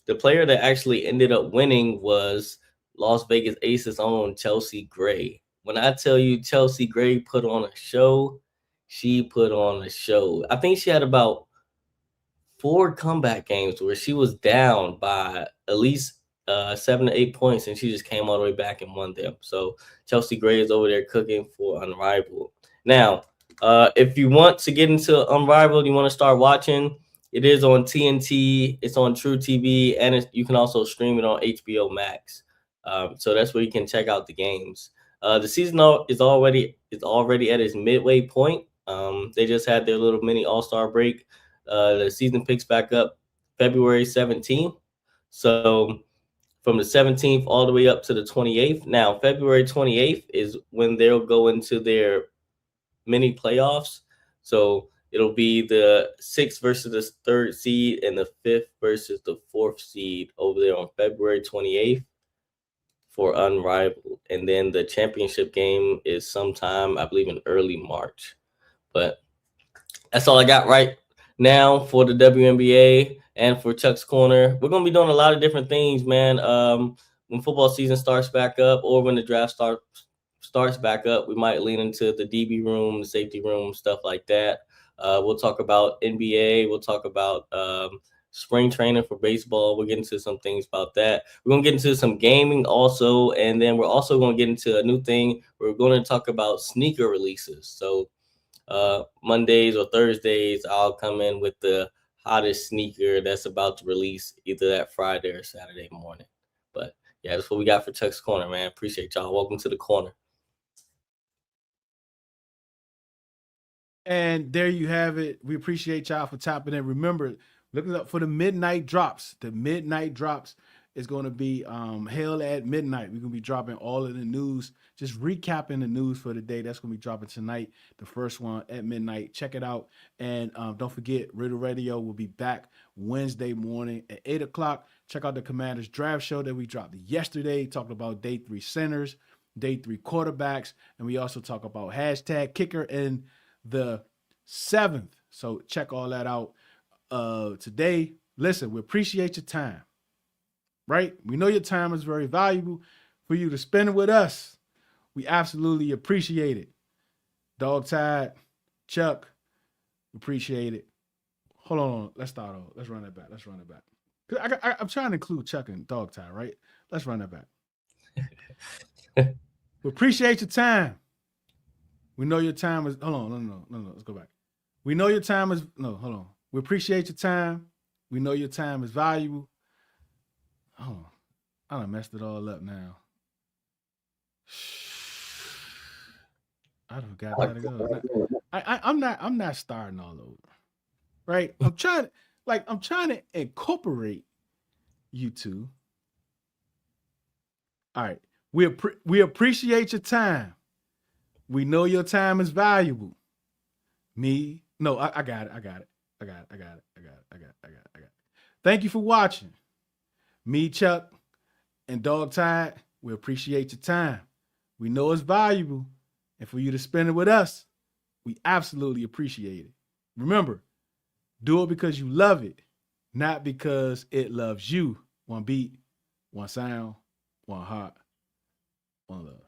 [SPEAKER 2] The player that actually ended up winning was Las Vegas Aces' own Chelsea Gray. When I tell you Chelsea Gray put on a show, she put on a show. I think she had about 4 comeback games where she was down by at least 7 to 8 points, and she just came all the way back and won them. So Chelsea Gray is over there cooking for Unrivaled. Now, if you want to get into Unrivaled, you want to start watching, it is on TNT, it's on True TV, and you can also stream it on HBO Max. So that's where you can check out the games. The season is already at its midway point. They just had their little mini All-Star break. The season picks back up February 17th. So from the 17th all the way up to the 28th. Now, February 28th is when they'll go into their mini playoffs. So it'll be the 6th versus the 3rd seed and the 5th versus the 4th seed over there on February 28th for Unrivaled. And then the championship game is sometime, I believe, in early March. But that's all I got right now for the WNBA and for Chuck's Corner. We're going to be doing a lot of different things, man. When football season starts back up or when the draft starts back up, we might lean into the DB room, the safety room, stuff like that. We'll talk about NBA. We'll talk about spring training for baseball. We'll get into some things about that. We're going to get into some gaming also. And then we're also going to get into a new thing. We're going to talk about sneaker releases. So Mondays or Thursdays, I'll come in with the hottest sneaker that's about to release either that Friday or Saturday morning. But yeah, that's what we got for Chuck's Corner, man. Appreciate y'all. Welcome to the corner.
[SPEAKER 1] And there you have it. We appreciate y'all for tapping in. Remember, look up for the midnight drops. The midnight drops is going to be held at midnight. We're going to be dropping all of the news, just recapping the news for the day. That's going to be dropping tonight, the first one at midnight. Check it out. And don't forget, Riddle Radio will be back Wednesday morning at 8 o'clock. Check out the Commanders Draft Show that we dropped yesterday, talking about day 3 centers, day 3 quarterbacks, and we also talk about hashtag kicker in the 7th. So check all that out today. Listen, we appreciate your time. Right? We know your time is very valuable for you to spend it with us. We absolutely appreciate it. DawgTired, Chuck, appreciate it. Hold on. Let's start over. Let's run that back. I'm trying to include Chuck and DawgTired, right? Let's run that back. We appreciate your time. We know your time is, hold on. No, let's go back. We know your time is, no, hold on. We appreciate your time. We know your time is valuable. Oh, I done messed it all up now. I done got that to go. I'm not starting all over. Right? I'm trying to incorporate you two. All right. We appreciate your time. We know your time is valuable. I got it. Thank you for watching. Me, Chuck, and DawgTired, we appreciate your time. We know it's valuable. And for you to spend it with us, we absolutely appreciate it. Remember, do it because you love it, not because it loves you. One beat, one sound, one heart, one love.